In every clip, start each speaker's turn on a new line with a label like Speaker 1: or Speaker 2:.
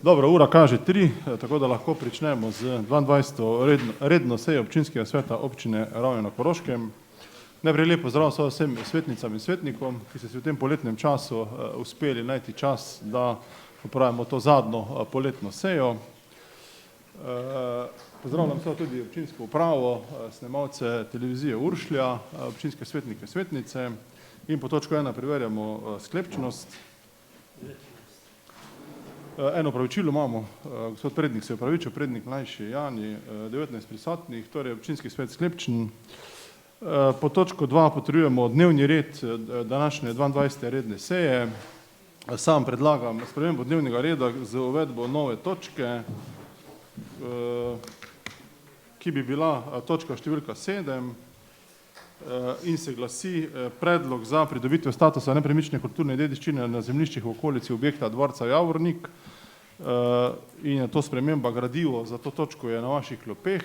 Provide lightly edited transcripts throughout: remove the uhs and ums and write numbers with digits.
Speaker 1: Dobro, ura kaže 3, tako da lahko pričnemo z 22. redno sejo občinskega sveta občine Ravne na Koroškem. Najprej lep pozdrav vsem svetnicam in svetnikom, ki ste si v tem poletnem času uspeli najti čas, da opravimo to zadnjo poletno sejo. Pozdravljam tudi občinsko upravo, snemalce televizije Uršlja, občinske svetnike, svetnice in po točko 1 preverjamo sklepčnost. Eno opravičilo imamo, gospod prednik se je opravičil, prednik mlajši Jani, 19 prisotnih, torej občinski svet sklepčen. Po točko 2 potrjujemo dnevni red današnje 22. redne seje. Sam predlagam spremembo dnevnega reda z uvedbo nove točke, ki bi bila točka številka 7 in se glasi predlog za pridobitev statusa nepremične kulturne dediščine na zemljiščih v okolici objekta dvorca Javornik in je to sprememba gradivo, za to točko je na vaših klopeh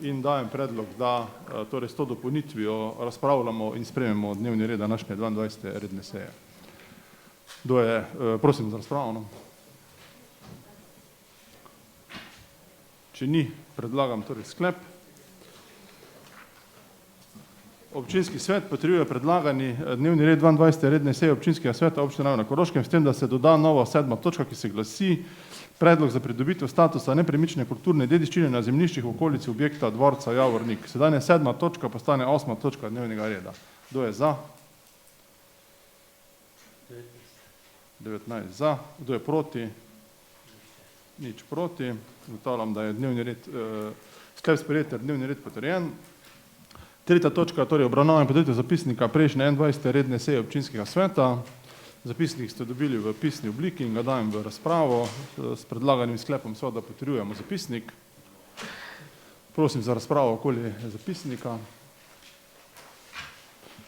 Speaker 1: in dajem predlog, da torej s to dopolnitvijo razpravljamo in sprememo dnevni red današnje 22. redne seje. Kdo je, prosim za razpravo. Če ni, predlagam torej sklep. Občinski svet potrjuje predlagani dnevni red 22. redne seje občinskega sveta občine Ravne na Koroškem, s tem, da se doda nova 7. točka, ki se glasi predlog za pridobitev statusa nepremične kulturne dediščine na zemljiščih v okolici objekta dvorca Javornik. Sedanja 7. točka postane 8. točka dnevnega reda. Kdo je za? 19 za. Kdo je proti? Nič proti. Ugotavljam, da je dnevni red, sklep sprejet ter dnevni red potrjen. 3. točka, torej obravnava in potrditev zapisnika prejšnje 21. redne seje občinskega sveta. Zapisnik ste dobili v pisni obliki in ga dajem v razpravo. S predlaganim sklepom seveda potrjujemo zapisnik. Prosim za razpravo okoli zapisnika.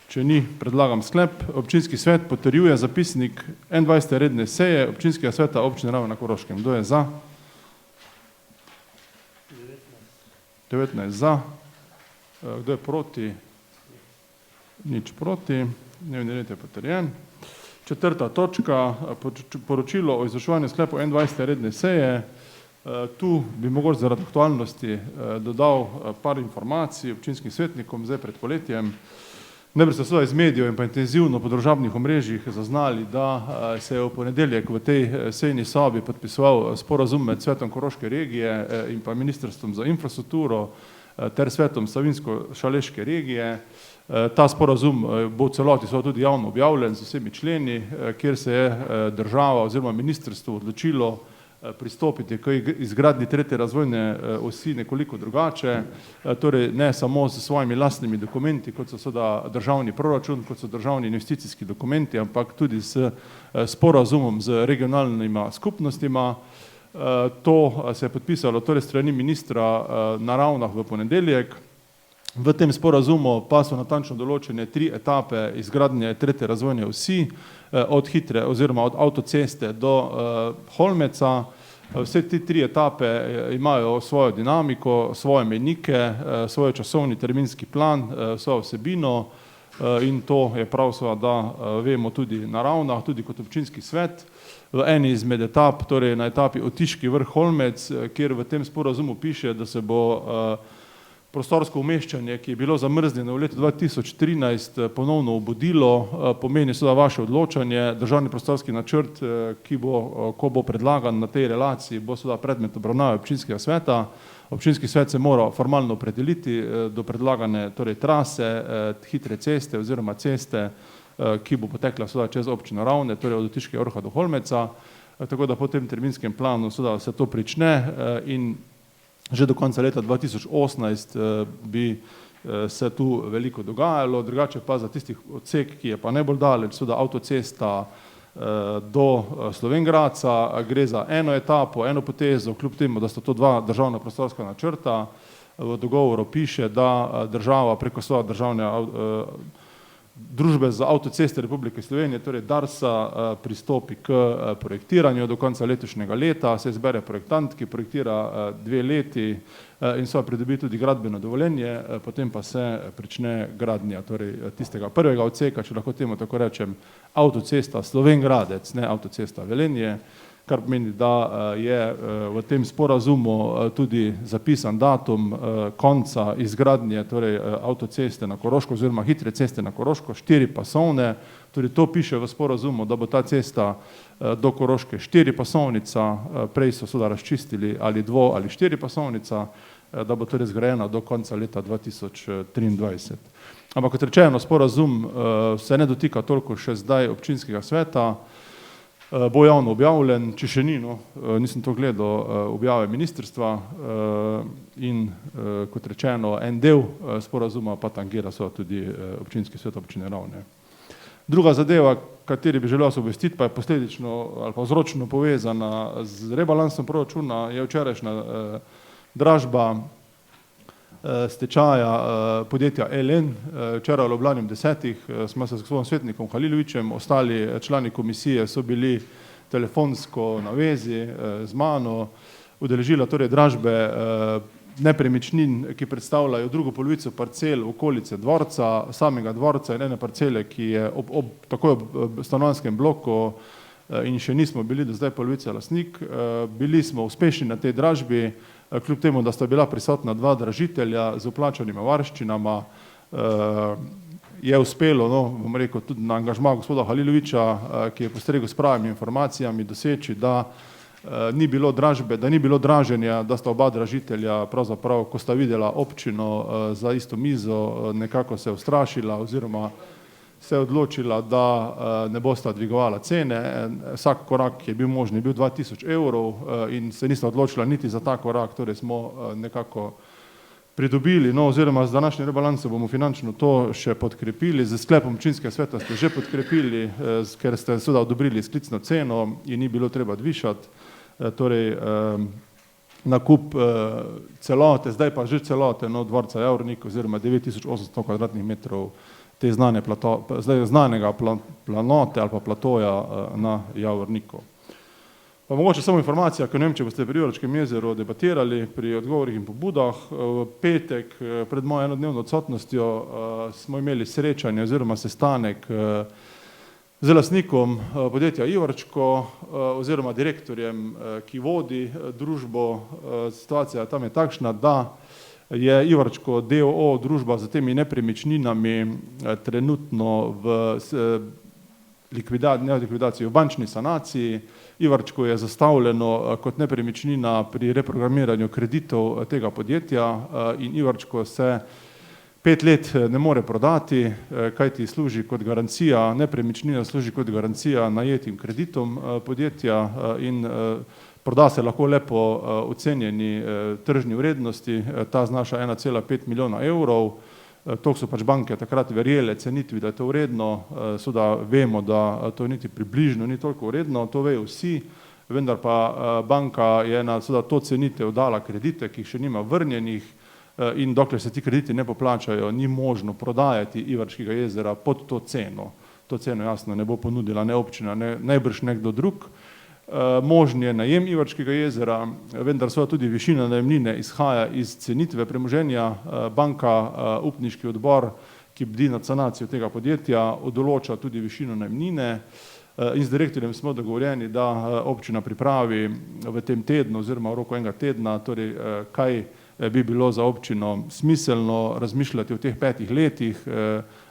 Speaker 1: Če ni, predlagam sklep. Občinski svet potrjuje zapisnik 21. redne seje občinskega sveta občine Ravne na Koroškem. Kdo je za? 19 za. Kdo je proti? Nič proti. Dnevni red je potrjen. 4. točka, poročilo o izvrševanju sklepov 21. redne seje. Tu bi mogoče zaradi aktualnosti dodal par informacij občinskim svetnikom zdaj pred poletjem. Najprej so seveda iz medijev in pa intenzivno po družabnih omrežjih zaznali, da se je v ponedeljek v tej sejni sobi podpisoval sporazum med Svetom Koroške regije in pa Ministrstvom za infrastrukturo ter Svetom Savinjsko-Šaleške regije. Ta sporazum bo v celoti tudi javno objavljen z vsemi členi, kjer se je država oziroma ministrstvo odločilo pristopiti k izgradnji tretje razvojne osi nekoliko drugače, torej ne samo s svojimi lastnimi dokumenti, kot so seveda državni proračun, kot so državni investicijski dokumenti, ampak tudi s sporazumom z regionalnima skupnostima. To se je podpisalo torej strani ministra na Ravnah v ponedeljek. V tem sporazumu pa so natančno določene 3 etape izgradnje tretje razvojne osi, od hitre oziroma od avtoceste do Holmeca. Vse te 3 etape imajo svojo dinamiko, svoje mejnike, svoj časovni terminski plan, svojo vsebino in to je prav seveda, da vemo tudi na Ravnah, tudi kot občinski svet. V eni izmed etap, torej na etapi Otiški vrh Holmec, kjer v tem sporazumu piše, da se bo prostorsko umeščanje, ki je bilo zamrznjeno v letu 2013, ponovno obudilo, pomeni seveda vaše odločanje. Državni prostorski načrt, ki bo, ko bo predlagan na tej relaciji, bo seveda predmet obravnave občinskega sveta. Občinski svet se mora formalno opredeliti do predlagane torej trase, hitre ceste oziroma ceste, ki bo potekla seveda čez občino Ravne, torej od Otiškega vrha do Holmeca. Tako da po tem terminskem planu seveda se to prične in že do konca leta 2018 bi se tu veliko dogajalo, drugače pa za tistih odsek, ki je pa najbolj daleč, seveda avtocesta do Slovenj Gradca, gre za eno etapo, eno potezo, kljub temu, da sta to 2 državna prostorska načrta. V dogovoru piše, da država preko svoje državne družbe za avtoceste Republike Slovenije, torej Darsa, pristopi k projektiranju do konca letošnjega leta, se izbere projektant, ki projektira 2 leti in so pridobi tudi gradbeno dovoljenje, potem pa se prične gradnja, torej tistega prvega odseka, če lahko temu tako rečem, avtocesta Slovenj Gradec, ne avtocesta Velenje, kar pomeni, da je v tem sporazumu tudi zapisan datum konca izgradnje, torej avtoceste na Koroško oziroma hitre ceste na Koroško, 4-pasovne, tudi to piše v sporazumu, da bo ta cesta do Koroške 4-pasovnica, prej so seveda razčistili ali 2- ali 4-pasovnica, da bo torej zgrajena do konca leta 2023. Ampak kot rečeno, sporazum se ne dotika toliko še zdaj občinskega sveta, bo javno objavljen, če še ni, nisem to gledal, objave ministrstva in kot rečeno, en del sporazuma pa tangira so tudi občinski svet občine Ravne. Druga zadeva, kateri bi želel se obvestiti, pa je posledično ali pa vzročno povezana z rebalansom proračuna, je včerajšnja dražba stečaja podjetja LN. Včeraj v Ljubljani 10. smo se s svojim svetnikom Halilovićem, ostali člani komisije so bili telefonsko na vezi z mano, udeležila torej dražbe nepremičnin, ki predstavljajo drugo polovico parcel okolice dvorca, samega dvorca in ene parcele, ki je takoj ob stanovanjskem bloku in še nismo bili do zdaj polovica lastnik. Bili smo uspešni na tej dražbi, kljub temu, da sta bila prisotna 2 dražitelja z vplačanimi varščinama, je uspelo, bom rekel, tudi na angažma gospoda Halilovića, ki je postregel s pravimi informacijami, doseči, da ni bilo dražbe, da ni bilo draženja, da sta oba dražitelja pravzaprav, ko sta videla občino za isto mizo, nekako se ustrašila oziroma se je odločila, da ne bosta dvigovala cene. Vsak korak, ki je bil možen, je bil 2000 evrov in se nista odločila niti za ta korak, torej smo nekako pridobili, oziroma z današnjim rebalansom bomo finančno to še podkrepili, z sklepom občinskega sveta ste že podkrepili, ker ste seveda odobrili sklicno ceno in ni bilo treba dvišati, torej nakup celote, zdaj pa že celote dvorca Javornik oziroma 9800 kvadratnih metrov te znanega planote ali pa platoja na Javorniku. Pa mogoče samo informacija, ker ne vem, če boste pri Juračkem jezeru debatirali pri odgovorih in pobudah. V petek pred mojo enodnevno odsotnostjo smo imeli srečanje oziroma sestanek z lastnikom podjetja Ivarčko oziroma direktorjem, ki vodi družbo. Situacija tam je takšna, da je Ivarčko d.o.o. družba z temi nepremičninami trenutno v likvidaciji, v bančni sanaciji. Ivarčko je zastavljeno kot nepremičnina pri reprogramiranju kreditov tega podjetja in Ivarčko se 5 let ne more prodati, kajti služi kot garancija, nepremičnina služi kot garancija najetim kreditom podjetja in proda se lahko le po ocenjeni tržni vrednosti, ta znaša 1,5 milijona evrov. To so pač banke takrat verjele cenitvi, da je to vredno, seveda vemo, da to niti približno ni toliko vredno, to vejo vsi, vendar pa banka je na to cenitev dala kredite, ki jih še nima vrnjenih in dokler se ti krediti ne poplačajo, ni možno prodajati Ivarčkega jezera pod to ceno. To ceno jasno ne bo ponudila ne občina, ne najbrž nekdo drug. Možen je najem Ivarčkega jezera, vendar seveda tudi višina najemnine izhaja iz cenitve premoženja. Banka, upniški odbor, ki bdi nad sanacijo tega podjetja, določa tudi višino najemnine in z direktorjem smo dogovorjeni, da občina pripravi v tem tednu oziroma v roku enega tedna, torej kaj bi bilo za občino smiselno razmišljati v teh 5 letih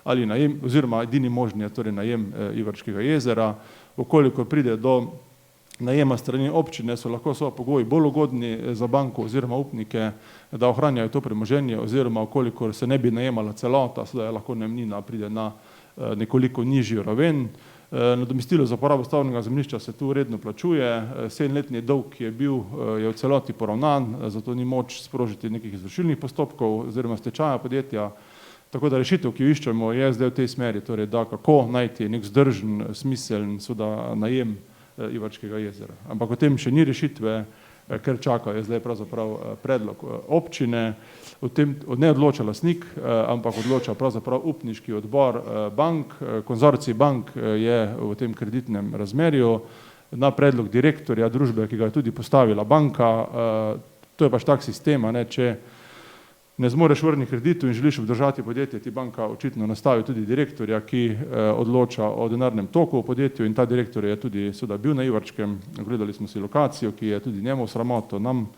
Speaker 1: ali najem, oziroma edini možni je torej najem Ivarčkega jezera. Okoliko pride do najema strani občine, so lahko pogoji bolj ugodni za banko oziroma upnike, da ohranjajo to premoženje oziroma okolikor se ne bi najemala celota, sedaj lahko najemnina pride na nekoliko nižjo raven. Nadomestilo za uporabo stavbnega zemljišča se tu redno plačuje, 7-letni dolg, ki je bil, je v celoti poravnan, zato ni moč sprožiti nekih izvršilnih postopkov oziroma stečaja podjetja. Tako da rešitev, ki jo iščemo, je zdaj v tej smeri, torej da kako najti nek vzdržen, smiseln najem Ivarčkega jezera. Ampak o tem še ni rešitve, ker čakajo zdaj pravzaprav predlog občine. O tem ne odloča lastnik, ampak odloča pravzaprav upniški odbor bank. Konzorcij bank je v tem kreditnem razmerju na predlog direktorja družbe, ki ga je tudi postavila banka. To je pač tak sistem, če ne zmoreš vrniti kreditu in želiš obdržati podjetje, ti banka očitno nastavi tudi direktorja, ki odloča o denarnem toku v podjetju in ta direktor je tudi bil na Ivarčkem, gledali smo si lokacijo, ki je tudi njemu sramoto, nam,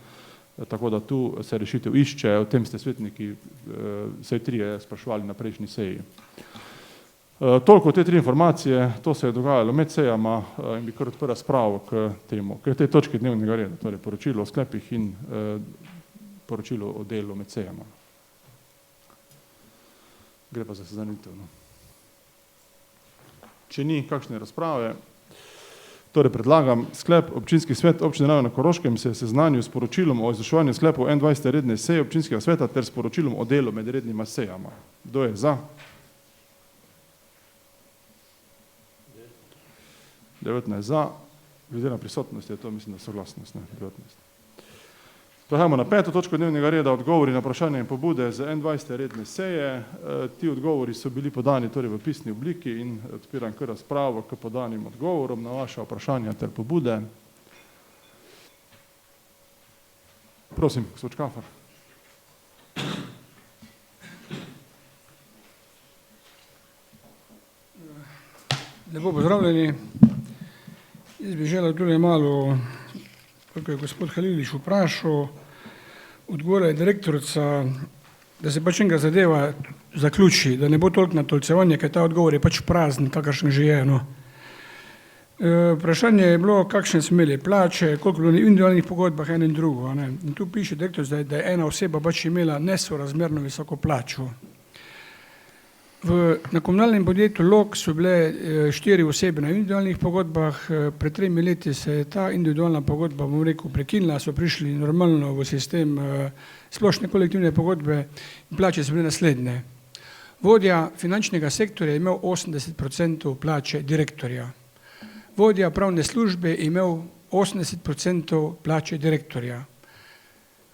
Speaker 1: tako da tu se rešitev išče, o tem ste svetniki vsaj trije spraševali na prejšnji seji. Toliko te tri informacije, to se je dogajalo med sejama in bi kar odprl razpravo k temu, k tej točki dnevnega reda, torej poročilo o sklepih in poročilo o delu med sejama. Gre pa za seznanitev. Če ni kakšne razprave, torej predlagam sklep Občinski svet Občine Raven na Koroškem se je seznanil s poročilom o izvrševanju sklepov 21. redne seje Občinskega sveta ter s poročilom o delu med rednima sejama. Kdo je za? 19 za, glede na prisotnost je to, mislim, da soglasnost, ne, 19. Prehajamo na 5. točko dnevnega reda, odgovori na vprašanje in pobude za 21. redne seje. Ti odgovori so bili podani torej v pisni obliki in odpiram kar razpravo k podanim odgovorom na vaša vprašanja ter pobude. Prosim, gospod Škafar.
Speaker 2: Lepo pozdravljeni. Jaz bi želel tudi malo, kako je gospod Halilič vprašal, odgovora je direktorica, da se pač enega zadeva zaključi, da ne bo toliko natolcevanje, ker ta odgovor je pač prazen, kakršen že je. No. Vprašanje je bilo, kakšne so imeli plače, koliko je bilo v individualnih pogodbah, eno in drugo. Ne. In tu piše direktorica, da je ena oseba pač imela nesorazmerno visoko plačo. Na komunalnem podjetju Log so bile 4 osebe na individualnih pogodbah, pred 3 leti se je ta individualna pogodba, bom rekel, prekinila, so prišli normalno v sistem splošne kolektivne pogodbe in plače so bile naslednje. Vodja finančnega sektorja je imel 80% plače direktorja. Vodja pravne službe je imel 80% plače direktorja.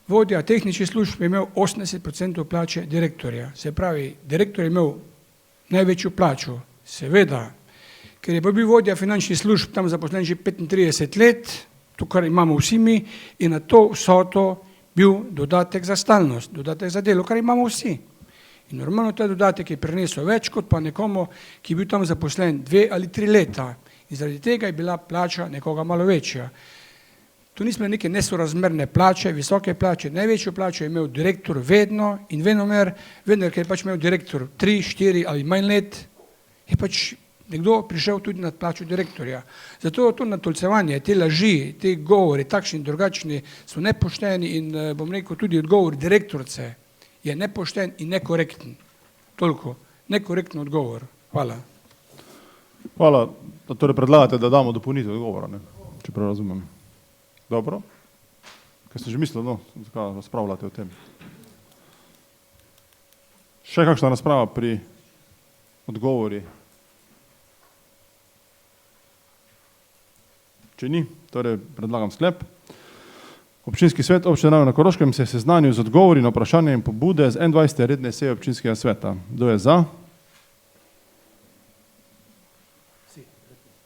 Speaker 2: Vodja tehnične službe je imel 80% plače direktorja. Se pravi, direktor je imel največjo plačo, seveda, ker je pa bil vodja finančnih služb tam zaposlen že 35 let, to kar imamo vsi mi, in na to vsoto bil dodatek za stalnost, dodatek za delo, kar imamo vsi. In normalno ta dodatek je prinesel več kot pa nekomu, ki je bil tam zaposlen 2 ali 3 leta in zaradi tega je bila plača nekoga malo večja. Tu nismo neke nesorazmerne plače, visoke plače, največjo plačo je imel direktor vedno in venomer, vendar, ker je pač imel direktor 3, 4 ali manj let, je pač nekdo prišel tudi nad plačo direktorja. Zato to natolcevanje, te laži, te govori, takšni in drugačni, so nepošteni in bom rekel tudi odgovor direktorce je nepošten in nekorekten. Toliko, nekorekten odgovor. Hvala.
Speaker 1: Hvala, da torej predlagate, da damo dopolnitev odgovora, ne? Če prav razumem. Dobro. Kaj ste že mislili, no, zakaj razpravljate o tem? Še kakšna razprava pri odgovori? Če ni, torej predlagam sklep. Občinski svet Občine Raven na Koroškem se je seznanil z odgovori na vprašanje in pobude z 21. redne seje občinskega sveta. Kdo je za?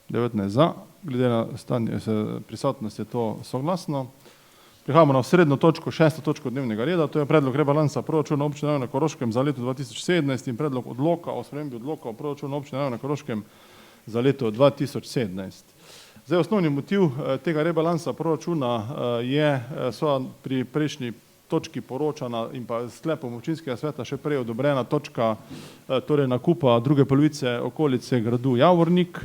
Speaker 1: 19 za. Glede na prisotnost je to soglasno. Prihajamo na srednjo točko, 6. točko dnevnega reda, to je predlog rebalansa proračuna Občine Raven na Koroškem za leto 2017 in predlog odloka o spremembi odloka o proračunu Občine Raven na Koroškem za leto 2017. Zdaj, osnovni motiv tega rebalansa proračuna je pri prejšnji točki poročana in pa sklepom občinskega sveta še prej odobrena točka torej nakupa druge polovice okolice gradu Javornik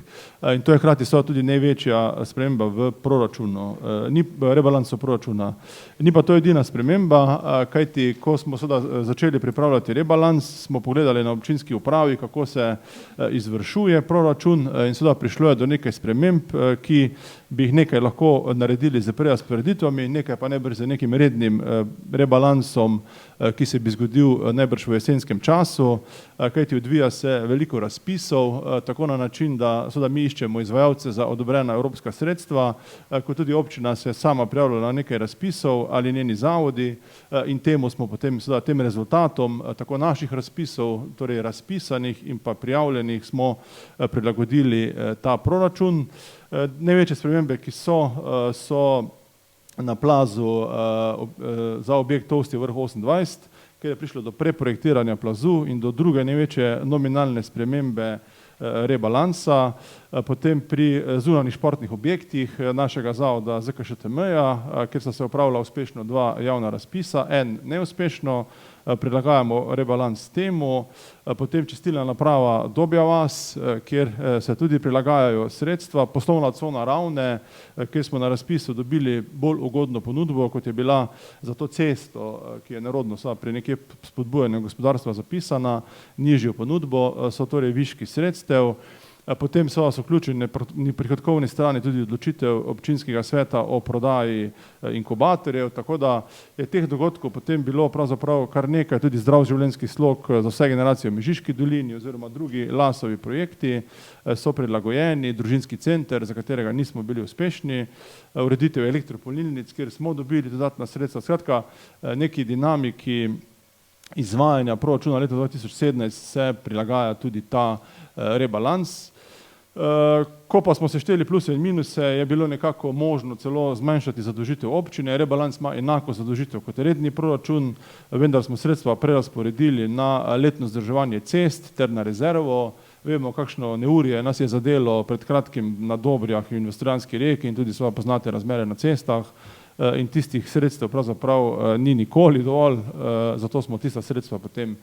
Speaker 1: in to je hkrati tudi največja sprememba v proračunu, ni rebalansu proračuna. Ni pa to edina sprememba, kajti ko smo začeli pripravljati rebalans, smo pogledali na občinski upravi, kako se izvršuje proračun in prišlo je do nekaj sprememb, ki bi jih nekaj lahko naredili z prerazporeditvami, nekaj pa najbrž z nekim rednim rebalansom, ki se bi zgodil najbrž v jesenskem času, kajti odvija se veliko razpisov, tako na način, da mi iščemo izvajalce za odobrena evropska sredstva, kot tudi občina se sama prijavljala na nekaj razpisov ali njeni zavodi in temu smo potem tem rezultatom tako naših razpisov, torej razpisanih in pa prijavljenih smo prilagodili ta proračun. Največje spremembe, ki so na plazu za objekt Tovsti vrh 28, kjer je prišlo do preprojektiranja plazu in do druge največje nominalne spremembe rebalansa, potem pri zunanjih športnih objektih našega zavoda ZKŠTM-ja, kjer so se opravila uspešno 2 javna razpisa, en neuspešno, prilagajamo rebalans temu, potem čistilna naprava Dobja vas, kjer se tudi prilagajajo sredstva, poslovna cona Ravne, kjer smo na razpisu dobili bolj ugodno ponudbo, kot je bila za to cesto, ki je nerodno pri nekje spodbujanju gospodarstva zapisana, nižjo ponudbo, so torej viški sredstev. Potem so vključeni na prihodkovni strani tudi odločitev občinskega sveta o prodaji inkubatorjev, tako da je teh dogodkov potem bilo pravzaprav kar nekaj, tudi zdrav življenjski slog za vse generacije v Mežiški dolini oziroma drugi Lasovi projekti so prilagojeni, družinski center, za katerega nismo bili uspešni, ureditev elektropolnilnic, kjer smo dobili dodatna sredstva, skratka neki dinamiki izvajanja proračuna leta 2017 se prilagaja tudi ta rebalans. Ko pa smo sešteli pluse in minuse, je bilo nekako možno celo zmanjšati zadolžitev občine. Rebalans ima enako zadolžitev kot redni proračun, vendar smo sredstva prerazporedili na letno vzdrževanje cest ter na rezervo. Vemo, kakšno neurje nas je zadelo pred kratkim na Dobrjah in v Strjanski reki in tudi svoje poznate razmere na cestah in tistih sredstev pravzaprav ni nikoli dovolj, zato smo tista sredstva potem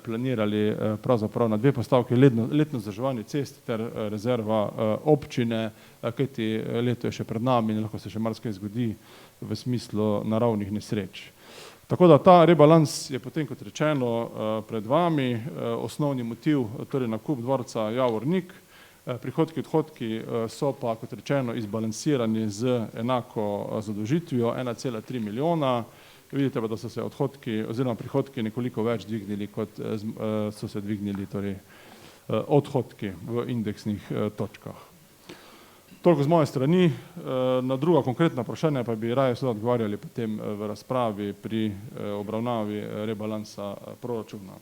Speaker 1: planirali pravzaprav na 2 postavke, letno vzdrževanje cest ter rezerva občine, kajti leto je še pred nami in lahko se še marsikaj zgodi v smislu naravnih nesreč. Tako da ta rebalans je potem, kot rečeno, pred vami, osnovni motiv, torej nakup dvorca Javornik, prihodki, odhodki so pa, kot rečeno, izbalansirani z enako zadolžitvijo 1,3 milijona. Vidite pa, da so se odhodki oziroma prihodki nekoliko več dvignili, kot so se dvignili torej odhodki v indeksnih točkah. Toliko z moje strani. Na druga konkretna vprašanja pa bi raje seveda odgovarjali potem v razpravi pri obravnavi rebalansa proračuna.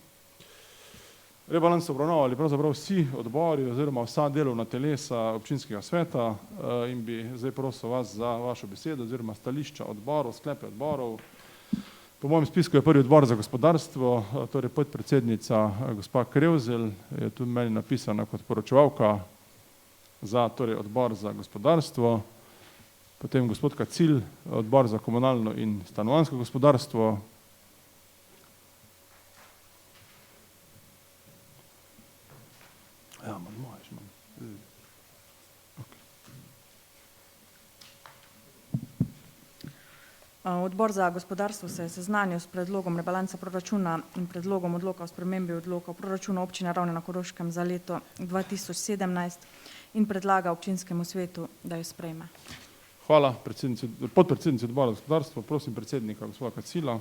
Speaker 1: Rebalans so obravnavali pravzaprav vsi odbori oziroma vsa delovna telesa občinskega sveta in bi zdaj prosil vas za vašo besedo oziroma stališča odborov, sklepe odborov. Po mojem spisku je prvi odbor za gospodarstvo, torej podpredsednica gospa Krevzelj je tu meni napisana kot poročevalka za torej odbor za gospodarstvo, potem gospod Kacil, odbor za komunalno in stanovanjsko gospodarstvo, ja, moraš,
Speaker 3: Odbor za gospodarstvo se je seznanil s predlogom rebalansa proračuna in predlogom odloka o spremembi odloka o proračunu občine Ravne na Koroškem za leto 2017 in predlaga občinskemu svetu, da jo sprejme.
Speaker 1: Hvala podpredsednici odbora za gospodarstvo, prosim predsednika gospoda Kacila.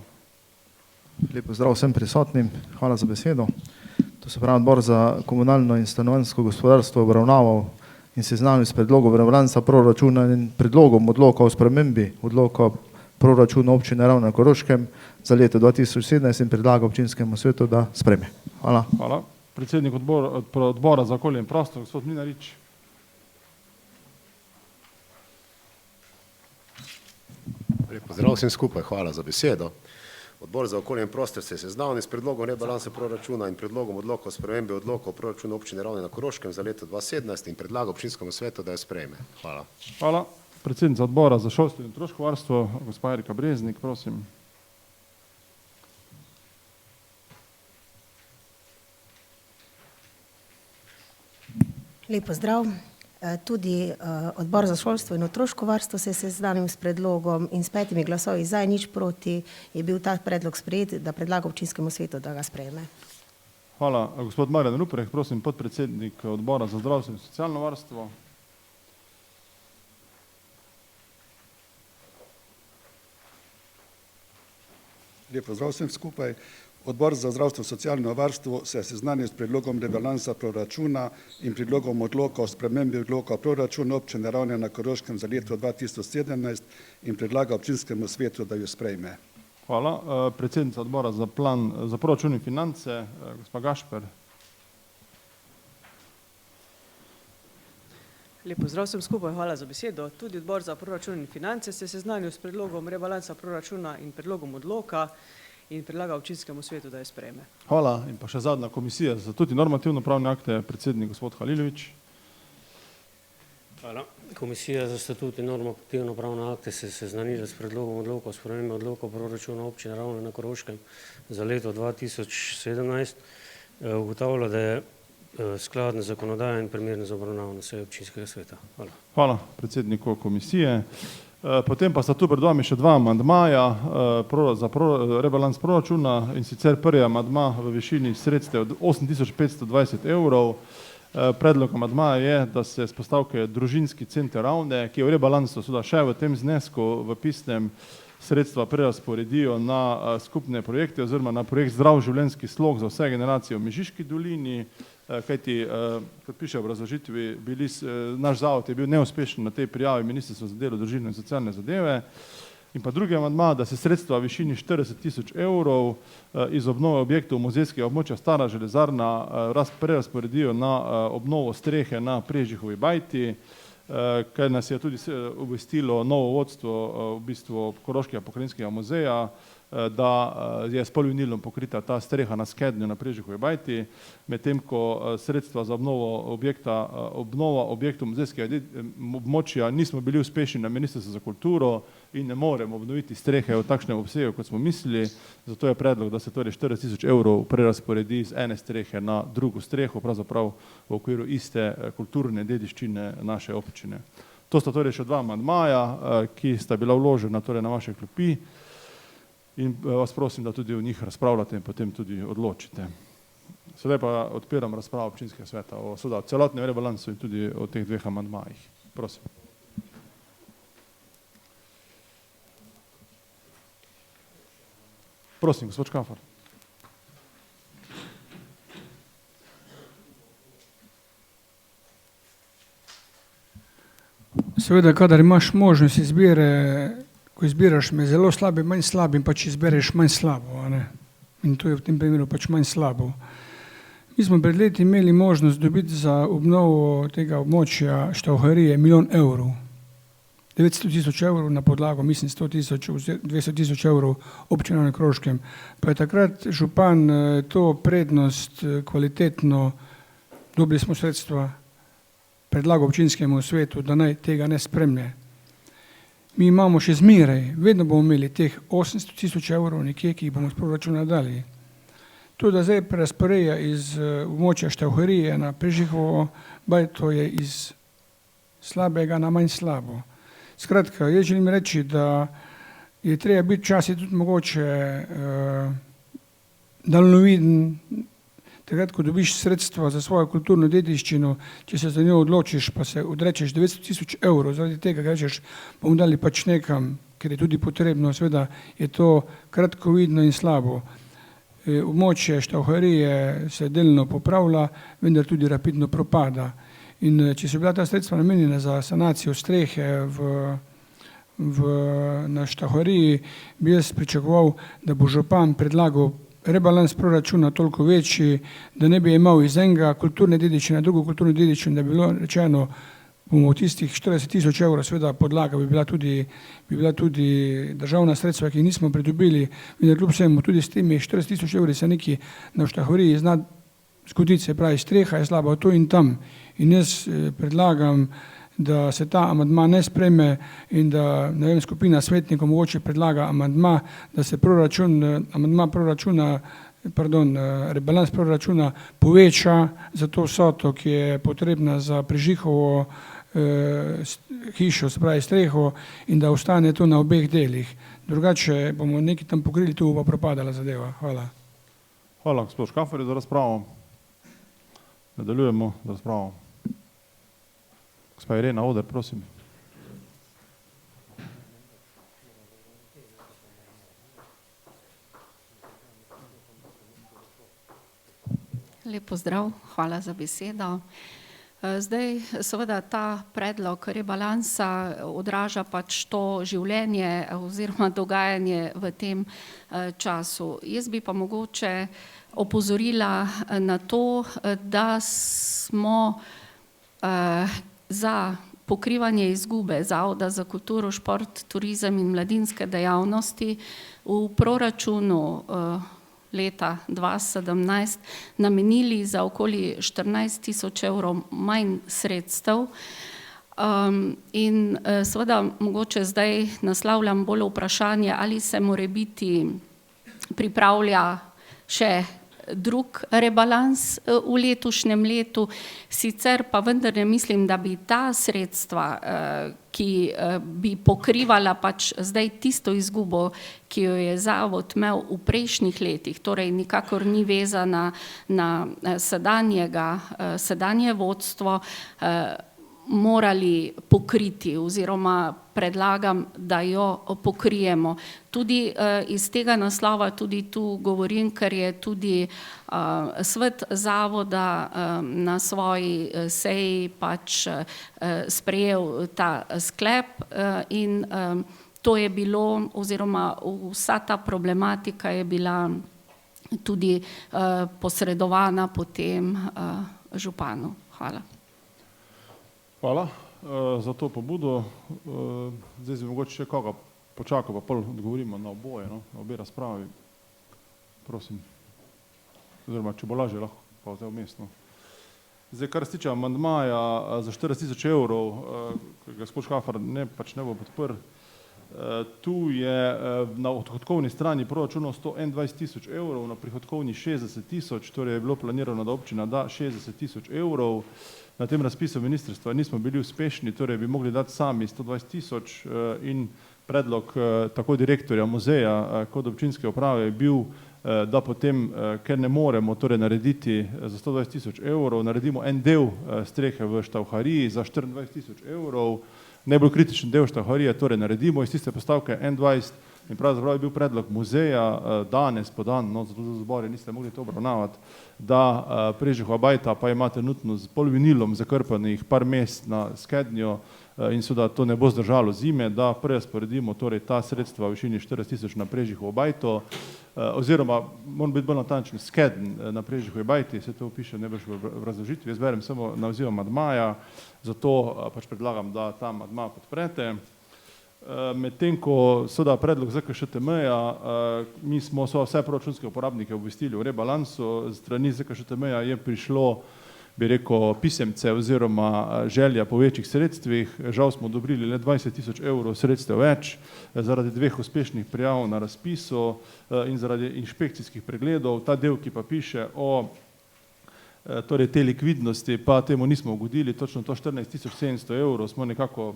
Speaker 4: Lep pozdrav vsem prisotnim, hvala za besedo. To se pravi, odbor za komunalno in stanovanjsko gospodarstvo obravnaval in seznanil s predlogom rebalansa proračuna in predlogom odloka o spremembi odloka proračuna občine Ravne na Koroškem za leto 2017 in predlaga občinskemu svetu, da sprejme. Hvala.
Speaker 1: Hvala. Predsednik odbora za okolje in prostor, gospod Mlinarič.
Speaker 5: Lep pozdrav vsem skupaj, hvala za besedo. Odbor za okolje in prostor se je seznanil s predlogom rebalansa proračuna in predlogom odloka o spremembi odloka o proračunu občine Ravne na Koroškem za leto 2017 in predlaga občinskemu svetu, da jo sprejme. Hvala.
Speaker 1: Hvala. Predsednica odbora za šolstvo in otroško varstvo, gospa Erika Breznik, prosim.
Speaker 6: Lep pozdrav. Tudi odbor za šolstvo in otroško varstvo se je seznanil s predlogom in s 5 glasovi za in nič proti je bil ta predlog sprejet, da predlaga občinskemu svetu, da ga sprejme.
Speaker 1: Hvala. Gospod Marjan Rupreht, prosim, podpredsednik odbora za zdravstvo in socialno varstvo.
Speaker 7: Lep pozdrav vsem skupaj. Odbor za zdravstvo in socialno varstvo se je seznanil s predlogom rebalansa proračuna in predlogom odloka o spremembi odloka o proračunu občine Ravne na Koroškem za leto 2017 in predlaga občinskemu svetu, da jo sprejme.
Speaker 1: Hvala. Predsednica odbora za plan za proračun in finance, gospa Gašper.
Speaker 8: Lep pozdrav vsem skupaj, hvala za besedo. Tudi odbor za proračun in finance se je seznanil s predlogom rebalansa proračuna in predlogom odloka in predlaga občinskemu svetu, da jo sprejme.
Speaker 1: Hvala. In pa še zadnja komisija za tudi normativno-pravne akte, predsednik gospod Halilović.
Speaker 9: Hvala. Komisija za statut in normativno-pravne akte se je seznanila s predlogom odloka o spremembi odloka o proračunu občine Ravne na Koroškem za leto 2017. Ugotavlja, da je skladen zakonodaja in primeren za obravnavo na seji občinskega sveta. Hvala.
Speaker 1: Hvala predsedniku komisije. Potem pa sta tu pred vami še dva amandmaja za rebalans proračuna, in sicer prvi amandma v višini sredstev 8520 evrov. Predlog amandmaja je, da se s postavke Družinski center Ravne, ki je v rebalansu seveda še v tem znesku v pisnem, sredstva prerazporedijo na skupne projekte oziroma na projekt Zdrav življenjski slog za vse generacije v Mežiški dolini, kajti, kot piše v obrazložitvi, naš zavod je bil neuspešen na tej prijavi Ministrstva za delo, družino in socialne zadeve. In pa drugi amandma, da se sredstva v višini 40 000 evrov iz obnove objektov muzejskega območja Stara železarna prerazporedijo na obnovo strehe na Prežihovi bajti, kaj nas je tudi obvestilo novo vodstvo v bistvu Koroškega pokrajinskega muzeja, da je s polvinilom pokrita ta streha na skednju na Prežihovi bajti, medtem ko sredstva za obnova objektov muzejskega območja nismo bili uspešni na Ministrstvu za kulturo in ne moremo obnoviti strehe v takšnem obsegu, kot smo mislili, zato je predlog, da se torej 40 000 evrov prerazporedi iz ene strehe na drugo streho, pravzaprav v okviru iste kulturne dediščine naše občine. To sta torej še dva amandmaja, ki sta bila vložena torej na vaše klopi, in vas prosim, da tudi o njih razpravljate in potem tudi odločite. Sedaj pa odpiram razpravo občinskega sveta o celotnem rebalansu in tudi o teh dveh amandmajih. Prosim. Prosim, gospod Škafar.
Speaker 2: Seveda, kadar imaš možnost izbire, ko izbiraš med zelo slabim, manj slabim, pač izbereš manj slabo, a ne? In to je v tem primeru pač manj slabo. Mi smo pred leti imeli možnost dobiti za obnovo tega območja Štauharije 1 milijon evrov. 900 000 evrov na podlago, mislim 200 000 evrov občina na Koroškem. Pa je takrat župan to prednost kvalitetno, dobili smo sredstva, predlagal občinskemu svetu, da naj tega ne spremlja. Mi imamo še zmeraj, vedno bomo imeli teh 800 000 evrov nekje, ki jih bomo z proračuna dali. To, da zdaj prerazporeja iz območja Štauharije na Prežihovo bajto, je iz slabega na manj slabo. Skratka, jaz želim reči, da je treba biti včasih tudi mogoče daljnoviden. Takrat, ko dobiš sredstva za svojo kulturno dediščino, če se za njo odločiš, pa se odrečeš 900 000 evrov, zaradi tega rečeš, bomo dali pač nekam, ker je tudi potrebno, seveda je to kratkovidno in slabo. Območje Štauharije se delno popravlja, vendar tudi rapidno propada. In če so bila ta sredstva namenjena za sanacijo strehe na Štauhariji, bi jaz pričakoval, da bo župan predlagal rebalans proračuna toliko večji, da ne bi imel iz enega kulturne dediščine, drugo kulturno dediščine, da bi bilo rečeno, bomo v tistih 40 000 evrov, seveda podlaga bi bila tudi državna sredstva, ki jih nismo pridobili, vendar kljub vsemu tudi s temi 40 000 evri se nekaj na Štauhariji zna zgoditi, se pravi, streha je slaba tu in tam. In jaz predlagam, da se ta amandma ne sprejme in da, ne vem, skupina svetnikov mogoče predlaga amandma, da se rebalans proračuna poveča za to vsoto, ki je potrebna za Prežihovo hišo, se pravi streho, in da ostane to na obeh delih. Drugače bomo nekaj tam pokrili, tu bo propadala zadeva. Hvala.
Speaker 1: Hvala, gospod Škafar, za razpravo. Nadaljujemo z razpravo. Gospa Irena Oder, prosim.
Speaker 10: Lep pozdrav, hvala za besedo. Zdaj, seveda, ta predlog rebalansa odraža pač to življenje oziroma dogajanje v tem času. Jaz bi pa mogoče opozorila na to, da smo za pokrivanje izgube Zavoda za kulturo, šport, turizem in mladinske dejavnosti v proračunu leta 2017 namenili za okoli 14 000 evrov manj sredstev. In seveda mogoče zdaj naslavljam bolj vprašanje, ali se morebiti pripravlja še drug rebalans v letošnjem letu, sicer pa vendar ne mislim, da bi ta sredstva, ki bi pokrivala pač zdaj tisto izgubo, ki jo je zavod imel v prejšnjih letih, torej nikakor ni vezana na sedanje vodstvo, morali pokriti oziroma predlagam, da jo pokrijemo. Tudi iz tega naslova tudi tu govorim, ker je tudi svet zavoda na svoji seji pač sprejel ta sklep in to je bilo oziroma vsa ta problematika je bila tudi posredovana potem županu. Hvala.
Speaker 1: Hvala za to pobudo. Zdaj se mogoče še koga počaka, pa pol odgovorimo na oboje, no? Na obe razpravi. Prosim. Oziroma, če bo lažje, lahko pa zdaj vmesno. Zdaj, kar se tiče amandmaja za 40 000 evrov, gospod Škafar ne bo podprl. Tu je na odhodkovni strani proračuna 121 000 evrov, na prihodkovni 60 000, torej je bilo planirano, da občina da 60 000 evrov. Na tem razpisu ministrstva nismo bili uspešni, torej bi mogli dati sami 120 000 in predlog tako direktorja muzeja kot občinske uprave je bil, da potem, ker ne moremo torej narediti za 120 000 evrov, naredimo en del strehe v Štavhariji za 24 000 evrov, najbolj kritičen del Štavharije torej naredimo iz tiste postavke 21 in pravzaprav je bil predlog muzeja danes podan, no zato za zbore niste mogli to obravnavati, da Prežihova bajta pa ima trenutno z polvinilom zakrpanih par mest na skednjo in seveda to ne bo zdržalo zime, da prerazporedimo torej ta sredstva v višini 40 000 na Prežihovo bajto, oziroma moram biti bolj natančen, skedn na Prežihovi bajti, se to piše najbrž v razložitvi, jaz berem samo naziv amandmaja, zato pač predlagam, da ta amandma podprete. Medtem ko seveda predlog ZKŠTM-ja, mi smo vse proračunske uporabnike obvestili v rebalansu, strani ZKŠTM-ja je prišlo, bi rekel, pisemce oziroma želja po večjih sredstvih, žal smo odobrili le 20 000 evrov sredstev več, zaradi 2 uspešnih prijav na razpisu in zaradi inšpekcijskih pregledov, ta del, ki pa piše o torej te likvidnosti, pa temu nismo ugodili, točno to 14 700 evrov smo nekako,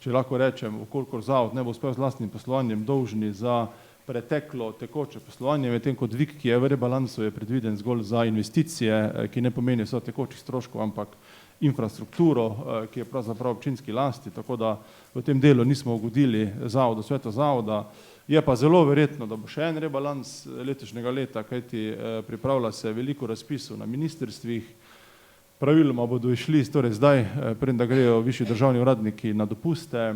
Speaker 1: če lahko rečem, vkolikor zavod ne bo uspel z lastnim poslovanjem dolžni za preteklo tekoče poslovanje, medtem ko dvig, ki je v rebalansu, je predviden zgolj za investicije, ki ne pomenijo samo tekočih stroškov, ampak infrastrukturo, ki je pravzaprav občinski lasti, tako da v tem delu nismo ugodili zavodu, svetu zavoda. Je pa zelo verjetno, da bo še en rebalans letošnjega leta, kajti pripravlja se veliko razpisov na ministrstvih. Praviloma bodo išli torej zdaj, preden da grejo višji državni uradniki na dopuste,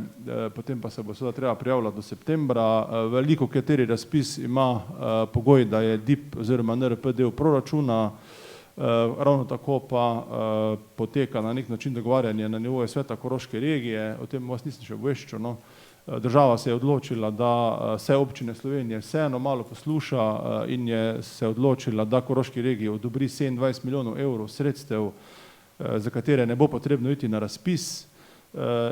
Speaker 1: potem pa se bo seveda treba prijavljati do septembra. Veliko kateri razpis ima pogoj, da je DIP oziroma NRP del proračuna, ravno tako pa poteka na nek način dogovarjanje na nivoju sveta Koroške regije, o tem vas nisem še obveščal, no. Država se je odločila, da vse občine Slovenije vseeno malo posluša in je se odločila, da Koroški regiji odobri 27 milijonov evrov sredstev, za katere ne bo potrebno iti na razpis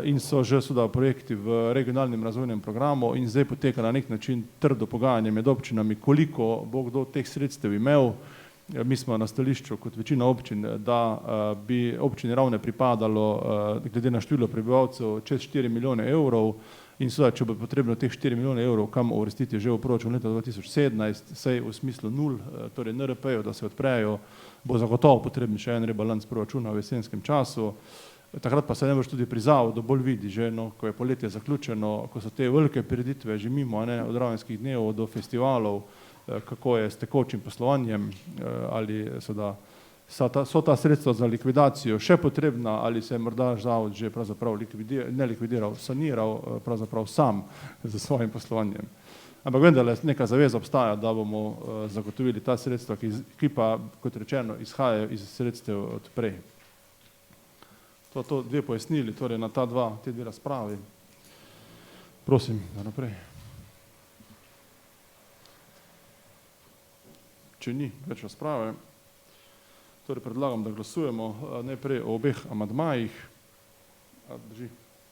Speaker 1: in so že seveda projekti v regionalnem razvojnem programu in zdaj poteka na nek način trdo pogajanje med občinami, koliko bo kdo teh sredstev imel. Mi smo na stališču kot večina občin, da bi občini Ravne pripadalo glede na število prebivalcev čez 4 milijone evrov in seveda, če bo potrebno teh 4 milijone evrov kam uvrstiti že v proračun leta 2017, saj v smislu nul, torej NRP-jo, da se odprejo, bo zagotovo potrebni še en rebalans proračuna v jesenskem času. Takrat pa se najbrž tudi pri zavodu bolj vidi, že ko je poletje zaključeno, ko so te velike prireditve že mimo, od Ravenskih dnevov do festivalov, kako je s tekočim poslovanjem, ali so ta sredstva za likvidacijo še potrebna, ali se je morda zavod že pravzaprav ne likvidiral, saniral pravzaprav sam za svojim poslovanjem. Ampak vendarle neka zaveza obstaja, da bomo zagotovili ta sredstva, ki pa, kot rečeno, izhajajo iz sredstev od prej. So to dve pojasnili, torej na te dve razpravi. Prosim, da naprej. Če ni več razprave, torej predlagam, da glasujemo najprej o obeh amadmajih. Drži?